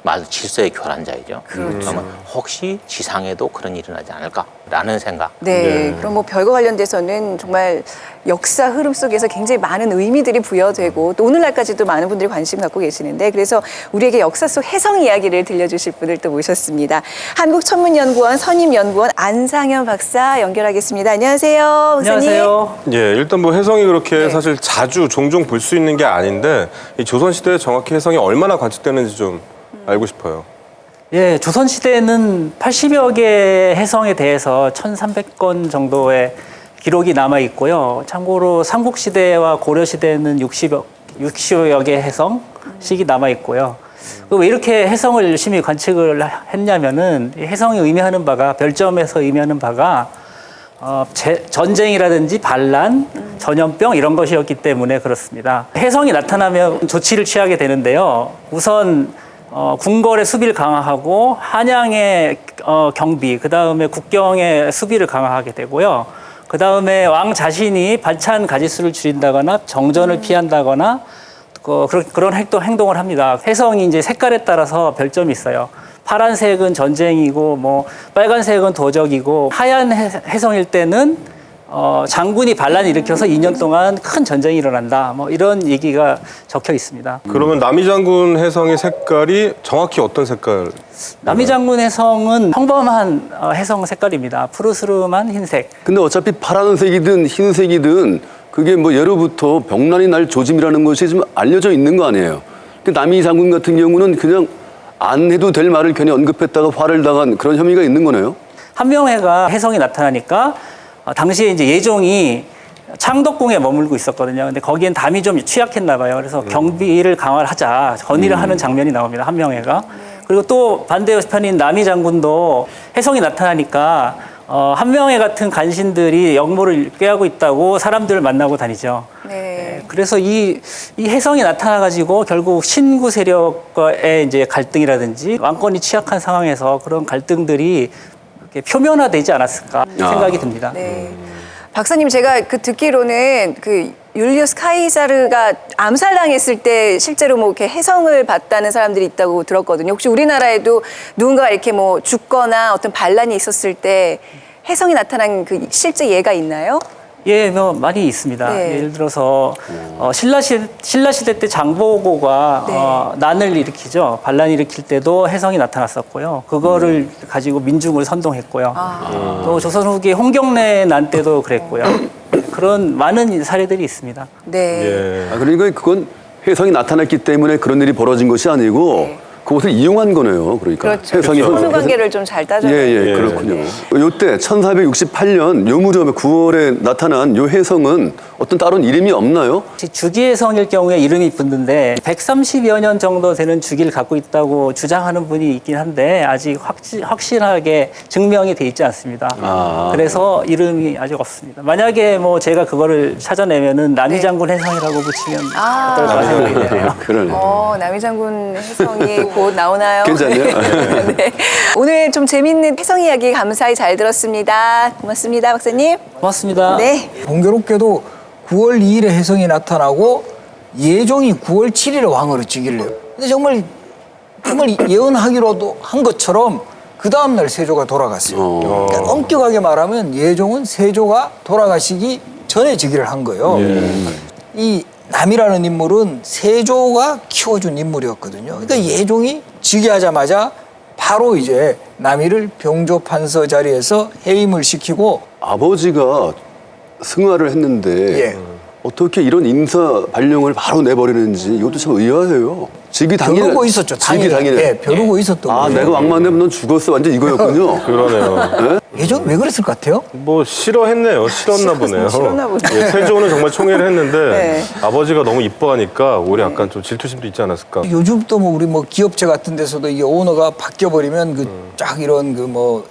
말 질서의 교란자이죠. 그러면 혹시 지상에도 그런 일이 나지 않을까라는 생각. 네. 그럼 뭐 별과 관련돼서는 정말 역사 흐름 속에서 굉장히 많은 의미들이 부여되고 또 오늘날까지도 많은 분들이 관심 갖고 계시는데 그래서 우리에게 역사 속 혜성 이야기를 들려주실 분을 또 모셨습니다. 한국천문연구원 선임연구원 안상현 박사 연결하겠습니다. 안녕하세요. 박사님. 안녕하세요. 예, 일단 뭐 혜성이 그렇게 네. 사실 자주 종종 볼 수 있는 게 아닌데 이 조선시대에 정확히 혜성이 얼마나 관측되는지 좀 알고 싶어요. 예, 조선시대에는 80여 개의 혜성에 대해서 1,300건 정도의 기록이 남아 있고요. 참고로 삼국시대와 고려시대에는 60여 개의 혜성씩이 남아 있고요. 왜 이렇게 혜성을 열심히 관측을 했냐면은 이 혜성이 의미하는 바가 별점에서 의미하는 바가 전쟁이라든지 반란, 전염병 이런 것이었기 때문에 그렇습니다. 혜성이 나타나면 조치를 취하게 되는데요. 우선 궁궐의 수비를 강화하고 한양의 경비, 그 다음에 국경의 수비를 강화하게 되고요. 그 다음에 왕 자신이 반찬 가짓수를 줄인다거나 정전을 피한다거나 그런 행동을 합니다. 혜성이 이제 색깔에 따라서 별점이 있어요. 파란색은 전쟁이고, 뭐 빨간색은 도적이고, 하얀 혜성일 때는 장군이 반란을 일으켜서 2년 동안 큰 전쟁이 일어난다. 뭐 이런 얘기가 적혀 있습니다. 그러면 남이 장군 혜성의 색깔이 정확히 어떤 색깔? 남이 장군 혜성은 평범한 혜성 색깔입니다. 푸르스름한 흰색. 근데 어차피 파란색이든 흰색이든 그게 뭐 예로부터 병난이 날 조짐이라는 것이 좀 알려져 있는 거 아니에요. 근데 남이 장군 같은 경우는 그냥 안 해도 될 말을 괜히 언급했다가 화를 당한 그런 혐의가 있는 거네요. 한명회가 혜성이 나타나니까 당시에 이제 예종이 창덕궁에 머물고 있었거든요. 근데 거기엔 담이 좀 취약했나 봐요. 그래서 경비를 강화하자 건의를 하는 장면이 나옵니다. 한명회가. 그리고 또 반대편인 남이 장군도 혜성이 나타나니까 한명회 같은 간신들이 역모를 꾀하고 있다고 사람들을 만나고 다니죠. 네. 그래서 이 혜성이 나타나가지고 결국 신구 세력과의 이제 갈등이라든지 왕권이 취약한 상황에서 그런 갈등들이 이렇게 표면화되지 않았을까 생각이 듭니다. 네. 박사님, 제가 듣기로는 율리우스 카이사르가 암살당했을 때 실제로 이렇게 혜성을 봤다는 사람들이 있다고 들었거든요. 혹시 우리나라에도 누군가 이렇게 죽거나 어떤 반란이 있었을 때 혜성이 나타난 실제 예가 있나요? 예, 많이 있습니다. 네. 예를 들어서 신라 시대 때 장보고가 난을 일으키죠. 반란을 일으킬 때도 혜성이 나타났었고요. 그거를 가지고 민중을 선동했고요. 또 조선 후기 홍경래 난 때도 그랬고요. 그런 많은 사례들이 있습니다. 네. 그러니까 그건 혜성이 나타났기 때문에 그런 일이 벌어진 것이 아니고 그것을 이용한 거네요. 그러니까 그렇죠. 혜성이 선후 관계를 좀 잘 따져야 예, 그렇군요. 요때 1468년 요 무렵에 9월에 나타난 요 혜성은 어떤 다른 이름이 없나요? 주기혜성일 경우에 이름이 붙는데 130여 년 정도 되는 주기를 갖고 있다고 주장하는 분이 있긴 한데 아직 확실하게 증명이 돼 있지 않습니다. 그래서 이름이 아직 없습니다. 만약에 제가 그거를 찾아내면은 남이장군 혜성이라고 붙이면 어떨까 생각이 되네요. 그러네. 남이장군 혜성이 곧 나오나요? 괜찮네요. 네. 오늘 좀 재밌는 혜성 이야기 감사히 잘 들었습니다. 고맙습니다, 박사님. 고맙습니다. 네. 공교롭게도 9월 2일에 혜성이 나타나고 예종이 9월 7일에 왕으로 즉위를 해요. 근데 정말 예언하기로도 한 것처럼 그 다음날 세조가 돌아갔어요. 그러니까 엄격하게 말하면 예종은 세조가 돌아가시기 전에 즉위를 한 거예요. 이 남이라는 인물은 세조가 키워준 인물이었거든요. 그러니까 예종이 즉위하자마자 바로 이제 남이를 병조판서 자리에서 해임을 시키고 아버지가 승하를 했는데 어떻게 이런 인사 발령을 바로 내버리는지 이것도 참 의아해요. 즉위 당일 벼르고 있었죠. 즉위 당일에. 벼르고 있었던 거예요. 내가 왕만 되면 넌 죽었어. 완전 이거였군요. 그러네요. 예종 왜 그랬을 것 같아요? 싫어했네요. 싫었나 보네요. 싫었나 보네요. 예, 세조는 정말 총애를 했는데 아버지가 너무 이뻐하니까 오히려 약간 좀 질투심도 있지 않았을까. 요즘 또 우리 기업체 같은 데서도 이게 오너가 바뀌어버리면 쫙 이런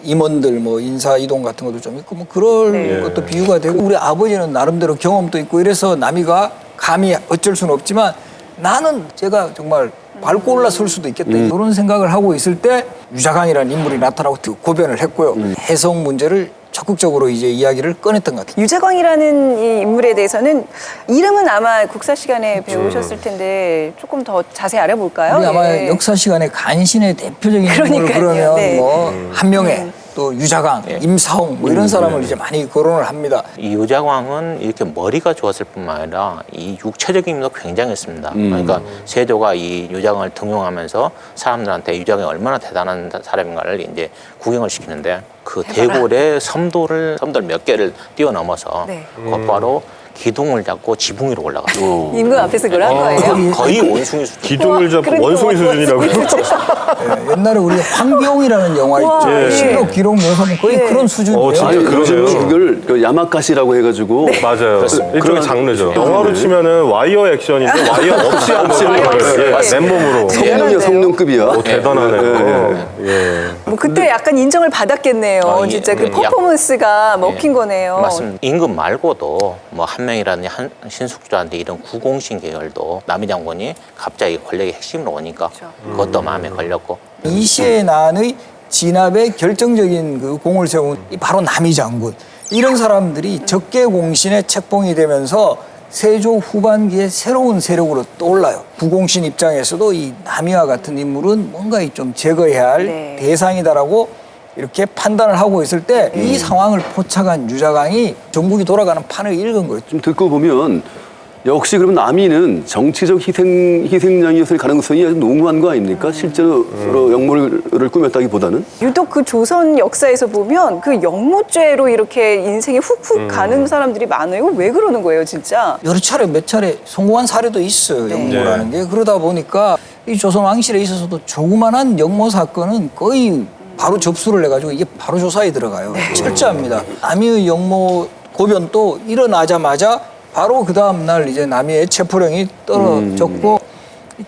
임원들 인사 이동 같은 것도 좀 있고 그럴 것도 비유가 되고 우리 아버지는 나름대로 경험도 있고 이래서 남이가 감히 어쩔 수는 없지만 나는 제가 정말 밟고 올라설 수도 있겠다 이런 생각을 하고 있을 때 유자강이라는 인물이 나타나고 고변을 했고요. 혜성 문제를 적극적으로 이제 이야기를 꺼냈던 것 같아요. 유자광이라는 이 인물에 대해서는 이름은 아마 국사 시간에 배우셨을 텐데 조금 더 자세히 알아볼까요? 우리 아마 역사 시간에 간신의 대표적인 인물을 그러니까요. 그러면 한명회 또 유자광, 임사홍 이런 사람을 이제 많이 거론을 합니다. 이 유자광은 이렇게 머리가 좋았을 뿐만 아니라 이 육체적인 힘도 굉장했습니다. 그러니까 세조가 이 유자광을 등용하면서 사람들한테 유자광이 얼마나 대단한 사람인가를 이제 구경을 시키는데 그 대궐의 섬돌 몇 개를 뛰어넘어서 곧바로 기둥을 잡고 지붕 위로 올라갔어요. 임금 앞에서 그걸 한 거예요? 거의 원숭이 수준. 기둥을 잡고 원숭이 수준이라고요? 옛날에 우리 황비용이라는 영화 있죠. 실록 기록 묘사는 거의 그런 수준이에요. 진짜 요즘은 그러네요. 그걸 야마카시라고 해가지고 맞아요. 일종의 장르죠. 영화로 치면은 와이어 액션인데 와이어 없이 한 거예요. 맨몸으로. 성능급이야. 대단하네요. 그때 약간 인정을 받았겠네요. 진짜 그 퍼포먼스가 먹힌 거네요. 맞습니다. 임금 말고도 한명이라든지 신숙주라든지 이런 구공신 계열도 남이장군이 갑자기 권력의 핵심으로 오니까 그것도 마음에 걸렸고 이시의 난의 진압에 결정적인 공을 세운 바로 남이장군 이런 사람들이 적개공신의 책봉이 되면서 세조 후반기에 새로운 세력으로 떠올라요. 구공신 입장에서도 이 남이와 같은 인물은 뭔가 좀 제거해야 할 대상이다라고 이렇게 판단을 하고 있을 때 이 상황을 포착한 유자광이 전국이 돌아가는 판을 읽은 거예요. 좀 듣고 보면 역시 그럼 남이는 정치적 희생양이었을 가능성이 아주 농후한 거 아닙니까? 실제로 역모를 꾸몄다기보다는? 유독 그 조선 역사에서 보면 그 역모죄로 이렇게 인생이 훅훅 가는 사람들이 많아요. 왜 그러는 거예요, 진짜? 여러 차례 몇 차례 성공한 사례도 있어요. 역모라는 게. 그러다 보니까 이 조선 왕실에 있어서도 조그만한 역모 사건은 거의 바로 접수를 해가지고 이게 바로 조사에 들어가요. 철저합니다. 남이의 역모 고변 또 일어나자마자 바로 그 다음 날 이제 남이의 체포령이 떨어졌고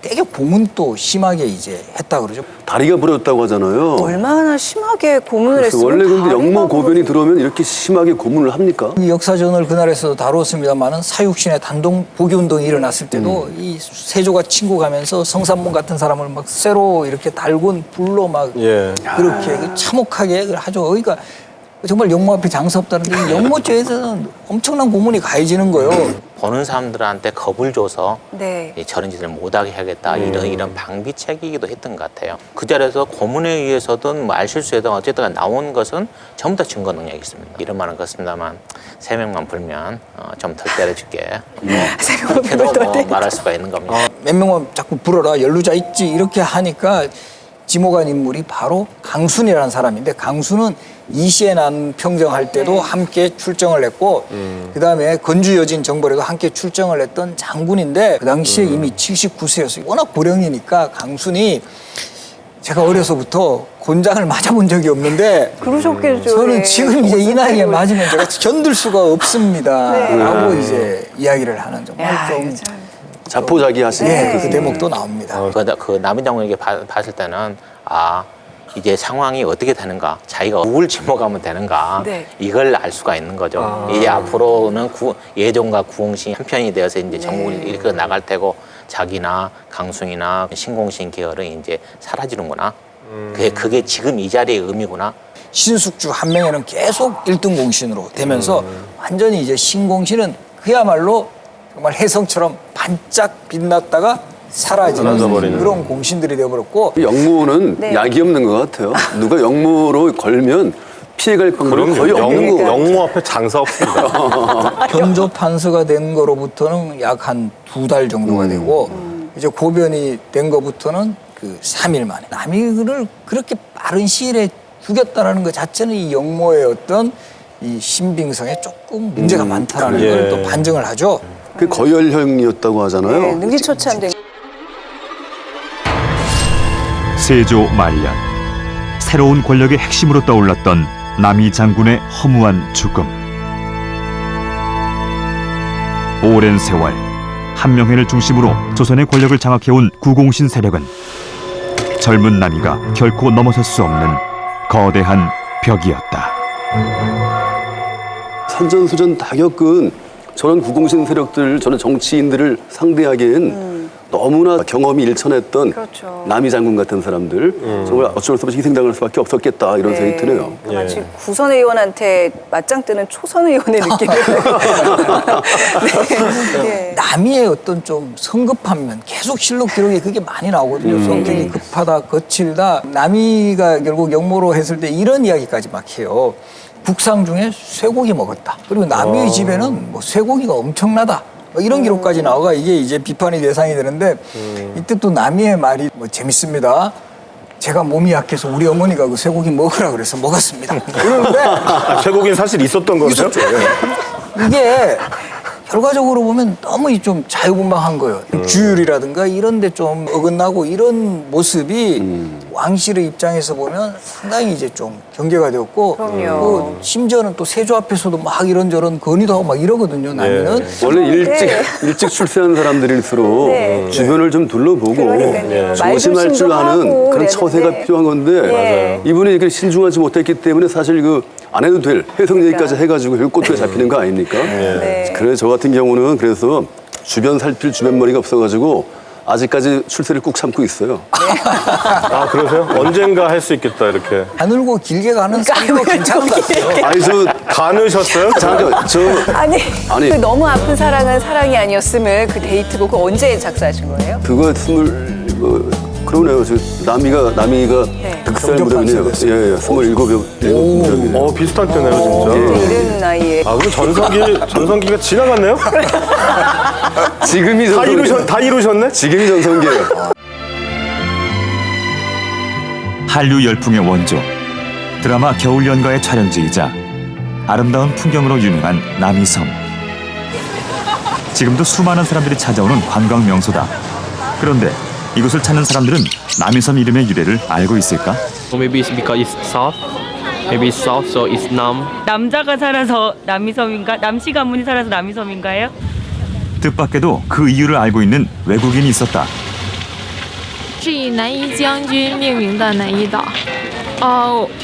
되게 고문 또 심하게 이제 했다 그러죠. 다리가 부러졌다고 하잖아요. 얼마나 심하게 고문을 했으면 원래 근데 다리가 역모 고변이 부러져. 들어오면 이렇게 심하게 고문을 합니까? 이 역사전을 그날에서 다루었습니다만은 사육신의 단독 복위 운동이 일어났을 때도 이 세조가 친구 가면서 성삼문 같은 사람을 막 쇠로 이렇게 달군 불로 막 예. 그렇게 참혹하게 하죠. 그러니까 정말 역모 앞에 장사 없다는데 이 역모죄에서는 엄청난 고문이 가해지는 거예요. 보는 사람들한테 겁을 줘서 네. 저런 짓을 못하게 해야겠다 이런 방비책이기도 했던 것 같아요. 그 자리에서 고문에 의해서든 뭐 알실수에든 어쨌든 나온 것은 전부 다 증거 능력이 있습니다. 이런 말은 그렇습니다만 3명만 불면 좀 더 때려줄게. 그렇게도 뭐 말할 수가 있는 겁니다. 몇 명만 자꾸 불어라 연루자 있지 이렇게 하니까 지목한 인물이 바로 강순이라는 사람인데 강순은 이시에 난 평정할 때도 함께 출정을 했고 그다음에 건주 여진 정벌에도 함께 출정을 했던 장군인데 그 당시에 이미 79세였어요. 워낙 고령이니까 강순이 제가 어려서부터 곤장을 맞아본 적이 없는데 그러셨겠죠. 저는 네. 지금 이제 이 나이에 맞으면 제가 견딜 수가 없습니다. 네. 라고 이제 이야기를 하는 정말 야, 좀 이거 참. 자포자기하시네. 네, 그 대목도 나옵니다. 그 남인장군에게 봤을 때는 이제 상황이 어떻게 되는가, 자기가 누굴 지목하면 되는가, 네. 이걸 알 수가 있는 거죠. 이제 앞으로는 예종과 구홍신이 한 편이 되어서 이제 전국을 이끌어 나갈 테고 자기나 강순이나 신공신 계열은 이제 사라지는구나. 그게 지금 이 자리의 의미구나. 신숙주 한 명에는 계속 1등 공신으로 되면서 완전히 이제 신공신은 그야말로 정말 혜성처럼 반짝 빛났다가 사라지는 그런 공신들이 되어버렸고 역모는 네. 약이 없는 것 같아요. 누가 역모로 걸면 피해갈 방법이 거의 없는 거. 영모 앞에 장사 없습니다. 견조 판서가 된 거로부터는 약 한 2달 정도가 되고 이제 고변이 된 거부터는 그 3일 만에 남이를 그렇게 빠른 시일에 죽였다라는 것 자체는 이 역모의 어떤 이 신빙성에 조금 문제가 많다라는 예. 걸 또 반증을 하죠. 그 거열형이었다고 하잖아요. 네, 능지처참된. 세조 말년 새로운 권력의 핵심으로 떠올랐던 남이 장군의 허무한 죽음. 오랜 세월 한명회를 중심으로 조선의 권력을 장악해온 구공신 세력은 젊은 남이가 결코 넘어설 수 없는 거대한 벽이었다. 산전수전 다 겪은 저런 구공신 세력들, 저런 정치인들을 상대하기엔 너무나 경험이 일천했던 그렇죠. 남이 장군 같은 사람들 정말 어쩔 수 없이 희생당할 수밖에 없었겠다 이런 생각이 드네요. 마치 구선 의원한테 맞짱 뜨는 초선 의원의 느낌이에요. 네. 남이의 어떤 좀 성급한 면 계속 실록 기록에 그게 많이 나오거든요. 성격이 급하다, 거칠다. 남이가 결국 역모로 했을 때 이런 이야기까지 막 해요. 국상 중에 쇠고기 먹었다. 그리고 남이의 집에는 뭐 쇠고기가 엄청나다. 뭐 이런 기록까지 나와가 이게 이제 비판의 대상이 되는데 이때 또 남이의 말이 뭐 재밌습니다. 제가 몸이 약해서 우리 어머니가 그 쇠고기 먹으라 그래서 먹었습니다. 그런데 쇠고기는 사실 있었던 거죠? 이게 결과적으로 보면 너무 좀 자유분방한 거예요. 규율이라든가 이런 데 좀 어긋나고 이런 모습이 왕실의 입장에서 보면 상당히 이제 좀 경계가 되었고 그럼요. 심지어는 또 세조 앞에서도 막 이런저런 건의도 하고 막 이러거든요. 남이는. 원래 일찍 출세한 사람들일수록 네. 주변을 좀 둘러보고 그러니까요. 조심할 줄 아는 하고 그런 그래야 처세가 되는데. 필요한 건데 네. 이분이 이렇게 신중하지 못했기 때문에 사실 그 안 해도 될 해석 얘기까지 해가지고 결국 꼬투리에 잡히는 거 아닙니까? 네. 그래서 저 같은 경우는 그래서 주변 살필 주변 머리가 없어가지고 아직까지 출세를 꾹 참고 있어요. 아, 그러세요? 언젠가 할 수 있겠다, 이렇게. 가늘고 길게 가는 삶도 괜찮은 것 같아요. 아니 저 가느셨어요? 잠깐 아니, 아니. 그 너무 아픈 사랑은 사랑이 아니었음을 그 데이트곡 그거 언제 작사하신 거예요? 그거 그러네요. 저 남이가 득살 무렵이네요. 예, 27명. 비슷할 때네요, 진짜. 이른 나이에. 아, 그럼 전성기가 지나갔네요? 지금이 다 이루셨네? 지금이 전성기예요. 한류 열풍의 원조, 드라마 겨울연가의 촬영지이자 아름다운 풍경으로 유명한 남이섬. 지금도 수많은 사람들이 찾아오는 관광 명소다. 그런데 이곳을 찾는 사람들은 남이섬 이름의 유래를 알고 있을까? Or maybe it's because it's south. maybe south, so it's Nam. 남자가 살아서 남이섬인가? 남씨 가문이 살아서 남이섬인가요? 뜻밖에도 그 이유를 알고 있는 외국인이 있었다. 是以南一将军命名的南一岛。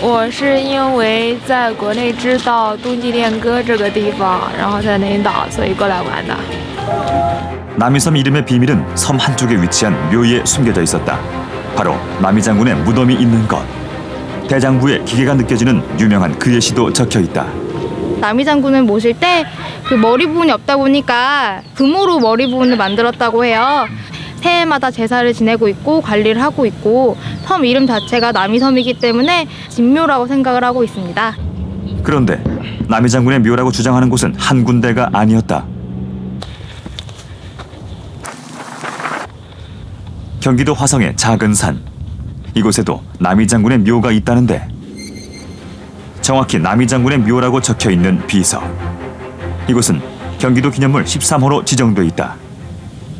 我是因为在国内知道冬季恋歌这个地方，然后在南一岛，所以过来玩的。 남이섬 이름의 비밀은 섬 한쪽에 위치한 묘에 숨겨져 있었다. 바로 남이 장군의 무덤이 있는 것. 대장부의 기계가 느껴지는 유명한 그의 시도 적혀 있다. 남이 장군을 모실 때 그 머리 부분이 없다 보니까 금으로 머리 부분을 만들었다고 해요. 새해마다 제사를 지내고 있고 관리를 하고 있고 섬 이름 자체가 남이섬이기 때문에 진묘라고 생각을 하고 있습니다. 그런데 남이 장군의 묘라고 주장하는 곳은 한 군데가 아니었다. 경기도 화성의 작은 산. 이곳에도 남이 장군의 묘가 있다는데 정확히 남이 장군의 묘라고 적혀 있는 비석. 이곳은 경기도 기념물 13호로 지정돼 있다.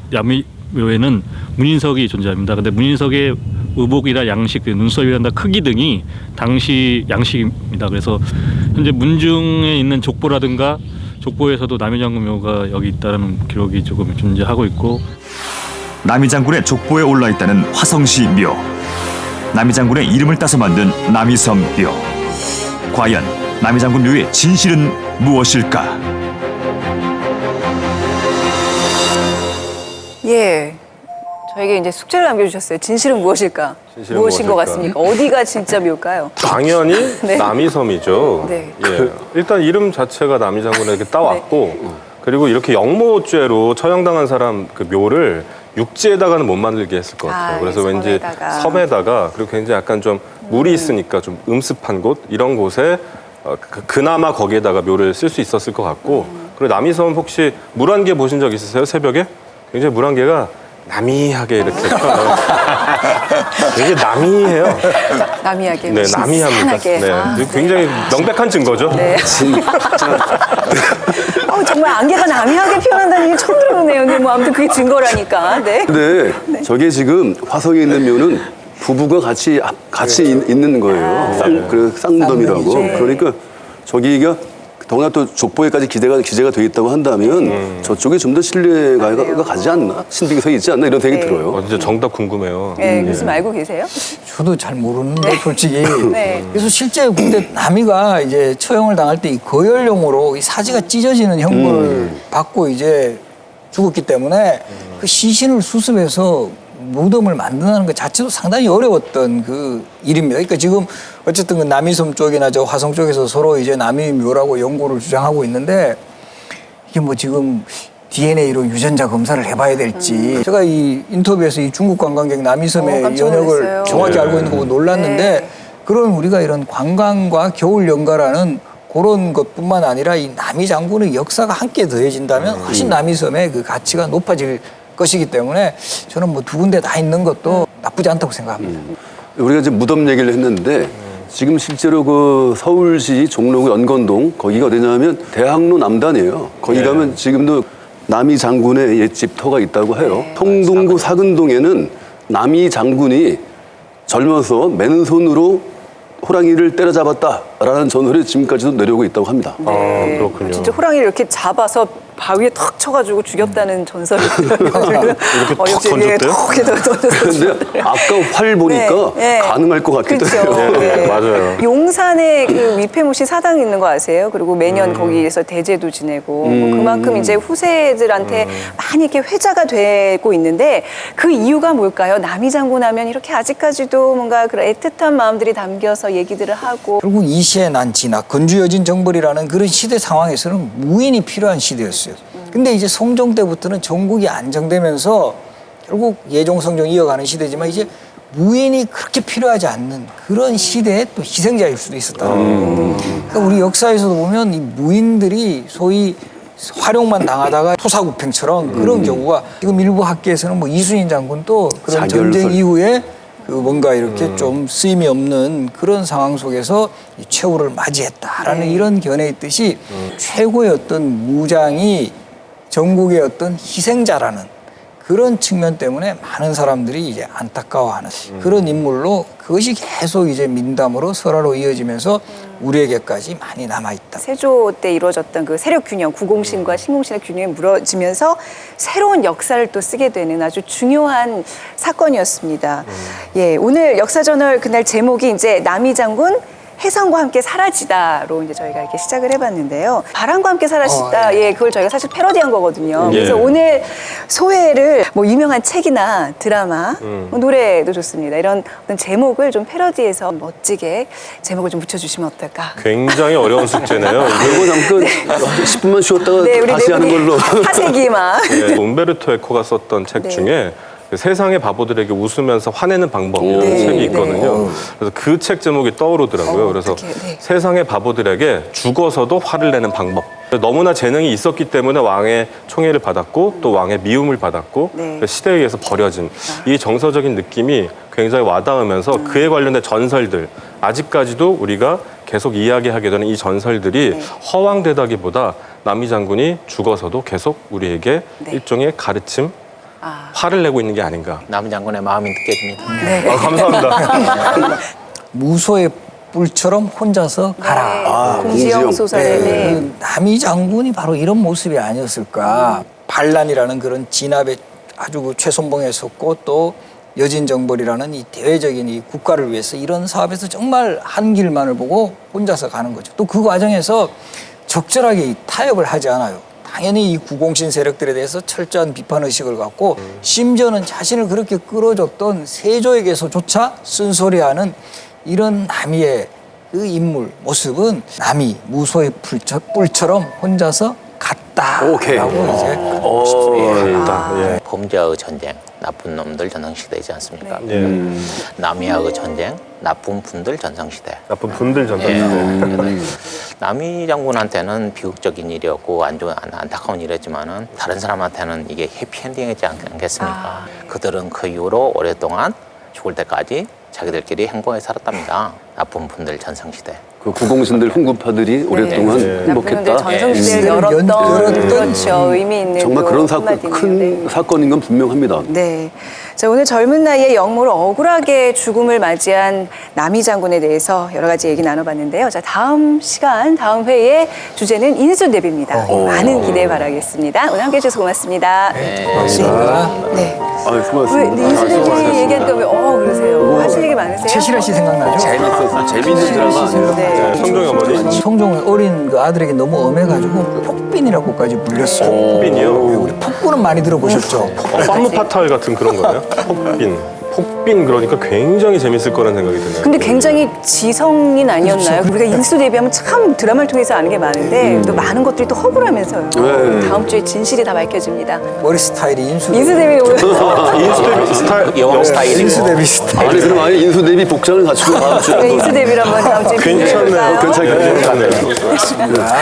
남이 묘에는 문인석이 존재합니다. 근데 문인석의 의복이나 양식, 눈썹이나 크기 등이 당시 양식입니다. 그래서 현재 문중에 있는 족보라든가 족보에서도 남이 장군 묘가 여기 있다는 기록이 조금 존재하고 있고 남이 장군의 족보에 올라 있다는 화성시 묘. 남이 장군의 이름을 따서 만든 남이섬 묘. 과연 남이 장군 묘의 진실은 무엇일까? 예. 저에게 이제 숙제를 남겨주셨어요. 진실은 무엇일까? 진실은 무엇인 것 무엇일까? 같습니까? 어디가 진짜 묘일까요? 당연히 네. 남이섬이죠. 네. 예. 일단 이름 자체가 남이 장군에게 따왔고 그리고 이렇게 영모죄로 처형당한 사람 그 묘를 육지에다가는 못 만들게 했을 것 같아요. 아, 그래서 예, 왠지 섬에다가 그리고 굉장히 약간 좀 물이 있으니까 좀 음습한 곳 이런 곳에 그나마 거기에다가 묘를 쓸 수 있었을 것 같고 그리고 남이섬 혹시 물안개 보신 적 있으세요? 새벽에? 굉장히 물안개가 남이하게 이렇게 펴요. 되게 남이해요. 남이하게. 네, 남이합니다. 신선하게. 네, 아, 굉장히 명백한 증거죠. 네. 정말 안개가 남이하게 표현한다는 얘기 처음 들어보네요. 근데 뭐 아무튼 그게 증거라니까. 네. 근데 저게 지금 화성에 있는 묘는 부부가 같이 있는 거예요. 쌍무덤이라고. 그러니까 저기가 더구나 또 족보에까지 기재가 돼 있다고 한다면 저쪽에 좀 더 신뢰가 가지 않나? 신빙성이 있지 않나? 이런 생각이 들어요. 진짜 정답 궁금해요. 네, 교수님 알고 계세요? 저도 잘 모르는데 솔직히. 네. 그래서 실제 근데 남이가 이제 처형을 당할 때 이 거열용으로 이 사지가 찢어지는 형벌을 받고 이제 죽었기 때문에 그 시신을 수습해서 무덤을 만드는 것 자체도 상당히 어려웠던 그 일입니다. 그러니까 지금 어쨌든 그 남이섬 쪽이나 저 화성 쪽에서 서로 이제 남이묘라고 연구를 주장하고 있는데 이게 뭐 지금 DNA로 유전자 검사를 해봐야 될지 제가 이 인터뷰에서 이 중국 관광객 남이섬의 연역을 정확히 알고 있는 거 보고 놀랐는데 그런 우리가 이런 관광과 겨울 연가라는 그런 것뿐만 아니라 이 남이 장군의 역사가 함께 더해진다면 훨씬 남이섬의 그 가치가 높아질 것이기 때문에 저는 뭐 두 군데 다 있는 것도 나쁘지 않다고 생각합니다. 우리가 이제 무덤 얘기를 했는데 지금 실제로 그 서울시 종로구 연건동 거기가 어디냐면 대학로 남단이에요. 거기 가면 지금도 남이 장군의 옛 집터가 있다고 해요. 통동구 사근동에는 남이 장군이 젊어서 맨손으로 호랑이를 때려잡았다라는 전설이 지금까지도 내려오고 있다고 합니다. 네. 그렇군요. 진짜 호랑이를 이렇게 잡아서 바위에 턱 쳐가지고 죽였다는 전설이 있더라고요. 이렇게 턱 던졌대요? 근데 아까 활 보니까 가능할 것 같기도 그렇죠. 해요. 네. 맞아요. 용산에 그 위패모신 사당이 있는 거 아세요? 그리고 매년 거기에서 대제도 지내고 뭐 그만큼 이제 후세들한테 많이 이렇게 회자가 되고 있는데 그 이유가 뭘까요? 남이 장군 하면 이렇게 아직까지도 뭔가 그런 애틋한 마음들이 담겨서 얘기들을 하고 결국 이 시에 난 진화, 건주여진 정벌이라는 그런 시대 상황에서는 무인이 필요한 시대였어요. 근데 이제 성종 때부터는 전국이 안정되면서 결국 예종성종 이어가는 시대지만 이제 무인이 그렇게 필요하지 않는 그런 시대의 또 희생자일 수도 있었다. 그러니까 우리 역사에서도 보면 이 무인들이 소위 활용만 당하다가 토사구팽처럼 그런 경우가 지금 일부 학계에서는 뭐 이순신 장군도 그런 전쟁 이후에 그 뭔가 이렇게 좀 쓰임이 없는 그런 상황 속에서 이 최후를 맞이했다라는 이런 견해의 뜻이 최고의 어떤 무장이 전국의 어떤 희생자라는 그런 측면 때문에 많은 사람들이 이제 안타까워하는 그런 인물로 그것이 계속 이제 민담으로 설화로 이어지면서 우리에게까지 많이 남아있다. 세조 때 이루어졌던 그 세력 균형, 구공신과 신공신의 균형이 무너지면서 새로운 역사를 또 쓰게 되는 아주 중요한 사건이었습니다. 예, 오늘 역사저널 그날 제목이 이제 남이장군 해성과 함께 사라지다로 이제 저희가 이렇게 시작을 해봤는데요. 바람과 함께 사라지다, 예, 그걸 저희가 사실 패러디한 거거든요. 그래서 오늘 소회를 뭐 유명한 책이나 드라마, 뭐 노래도 좋습니다. 이런 어떤 제목을 좀 패러디해서 멋지게 제목을 좀 붙여주시면 어떨까? 굉장히 어려운 숙제네요. 이거 잠깐 10분만 쉬었다가 네, 우리 다시 하는 걸로. 하세기 막. 예, umberto 에코가 썼던 책 네. 중에 세상의 바보들에게 웃으면서 화내는 방법이라는 책이 있거든요. 그래서 그 책 제목이 떠오르더라고요. 그래서 세상의 바보들에게 죽어서도 화를 내는 방법. 너무나 재능이 있었기 때문에 왕의 총애를 받았고 또 왕의 미움을 받았고 시대에 의해서 버려진 이 정서적인 느낌이 굉장히 와닿으면서 그에 관련된 전설들, 아직까지도 우리가 계속 이야기하게 되는 이 전설들이 허황되다기보다 남이장군이 죽어서도 계속 우리에게 일종의 가르침, 화를 내고 있는 게 아닌가. 남이장군의 마음이 느껴집니다. 네. 감사합니다. 무소의 뿔처럼 혼자서 가라. 공지영 소설의 네. 그 남이장군이 바로 이런 모습이 아니었을까. 반란이라는 그런 진압에 아주 그 최선봉에 섰고 또 여진정벌이라는 이 대외적인 이 국가를 위해서 이런 사업에서 정말 한 길만을 보고 혼자서 가는 거죠. 또 그 과정에서 적절하게 이 타협을 하지 않아요. 당연히 이 구공신 세력들에 대해서 철저한 비판의식을 갖고 심지어는 자신을 그렇게 끌어줬던 세조에게서조차 쓴소리하는 이런 남이의 그 인물 모습은 남이 무소의 뿔처럼 혼자서 갔다라고 이제 보고 싶습니다. 범죄와의 전쟁, 나쁜 놈들 전성시대이지 않습니까? 남이와의 전쟁, 나쁜 분들 전성시대. 나쁜 분들 전성시대. 남이 장군한테는 비극적인 일이었고 안타까운 일이었지만은 다른 사람한테는 이게 해피엔딩이지 않겠습니까? 그들은 그 이후로 오랫동안 죽을 때까지 자기들끼리 행복하게 살았답니다. 나쁜 분들 전성시대. 그 구공신들 훈구파들이 오랫동안 행복했다. 전성시대를 열었던 그렇죠. 의미 있는 정말 그런 한마디네요. 큰 사건인 건 분명합니다. 네. 자, 오늘 젊은 나이에 영모로 억울하게 죽음을 맞이한 남이 장군에 대해서 여러 가지 얘기 나눠봤는데요. 자, 다음 시간, 다음 회의 주제는 인수대비입니다. 많은 기대 바라겠습니다. 오늘 함께 해주셔서 고맙습니다. 고맙습니다. 네. 수고하셨습니다. 인수대비 얘기하니까 왜 그러세요? 하실 얘기 많으세요? 최실아 씨 생각나죠? 재밌었어. 재밌는 드라마. 네. 성종이 어머니. 성종의 어린 그 아들에게 너무 엄해가지고 폭빈이라고까지 불렸어요. 폭빈이요? 우리 폭군은 많이 들어보셨죠? 팜무파탈 같은 그런 거예요? 폭빈 그러니까 굉장히 재밌을 거라는 생각이 드네요. 근데 굉장히 지성인 아니었나요? 우리가 인수 대비하면 참 드라마를 통해서 아는 게 많은데 또 많은 것들이 또 허구라면서요. 다음 주에 진실이 다 밝혀집니다. 머리 스타일이 인수 대비 오늘 인수대비 스타일, 영어 스타일이고. 인수 대비 스타일. 아니 그럼 아예 인수 대비 복장을 갖추고 다음 주에 한번 인수 대비를 한번 다음 주에 괜찮네요. 괜찮겠네요. 고맙습니다.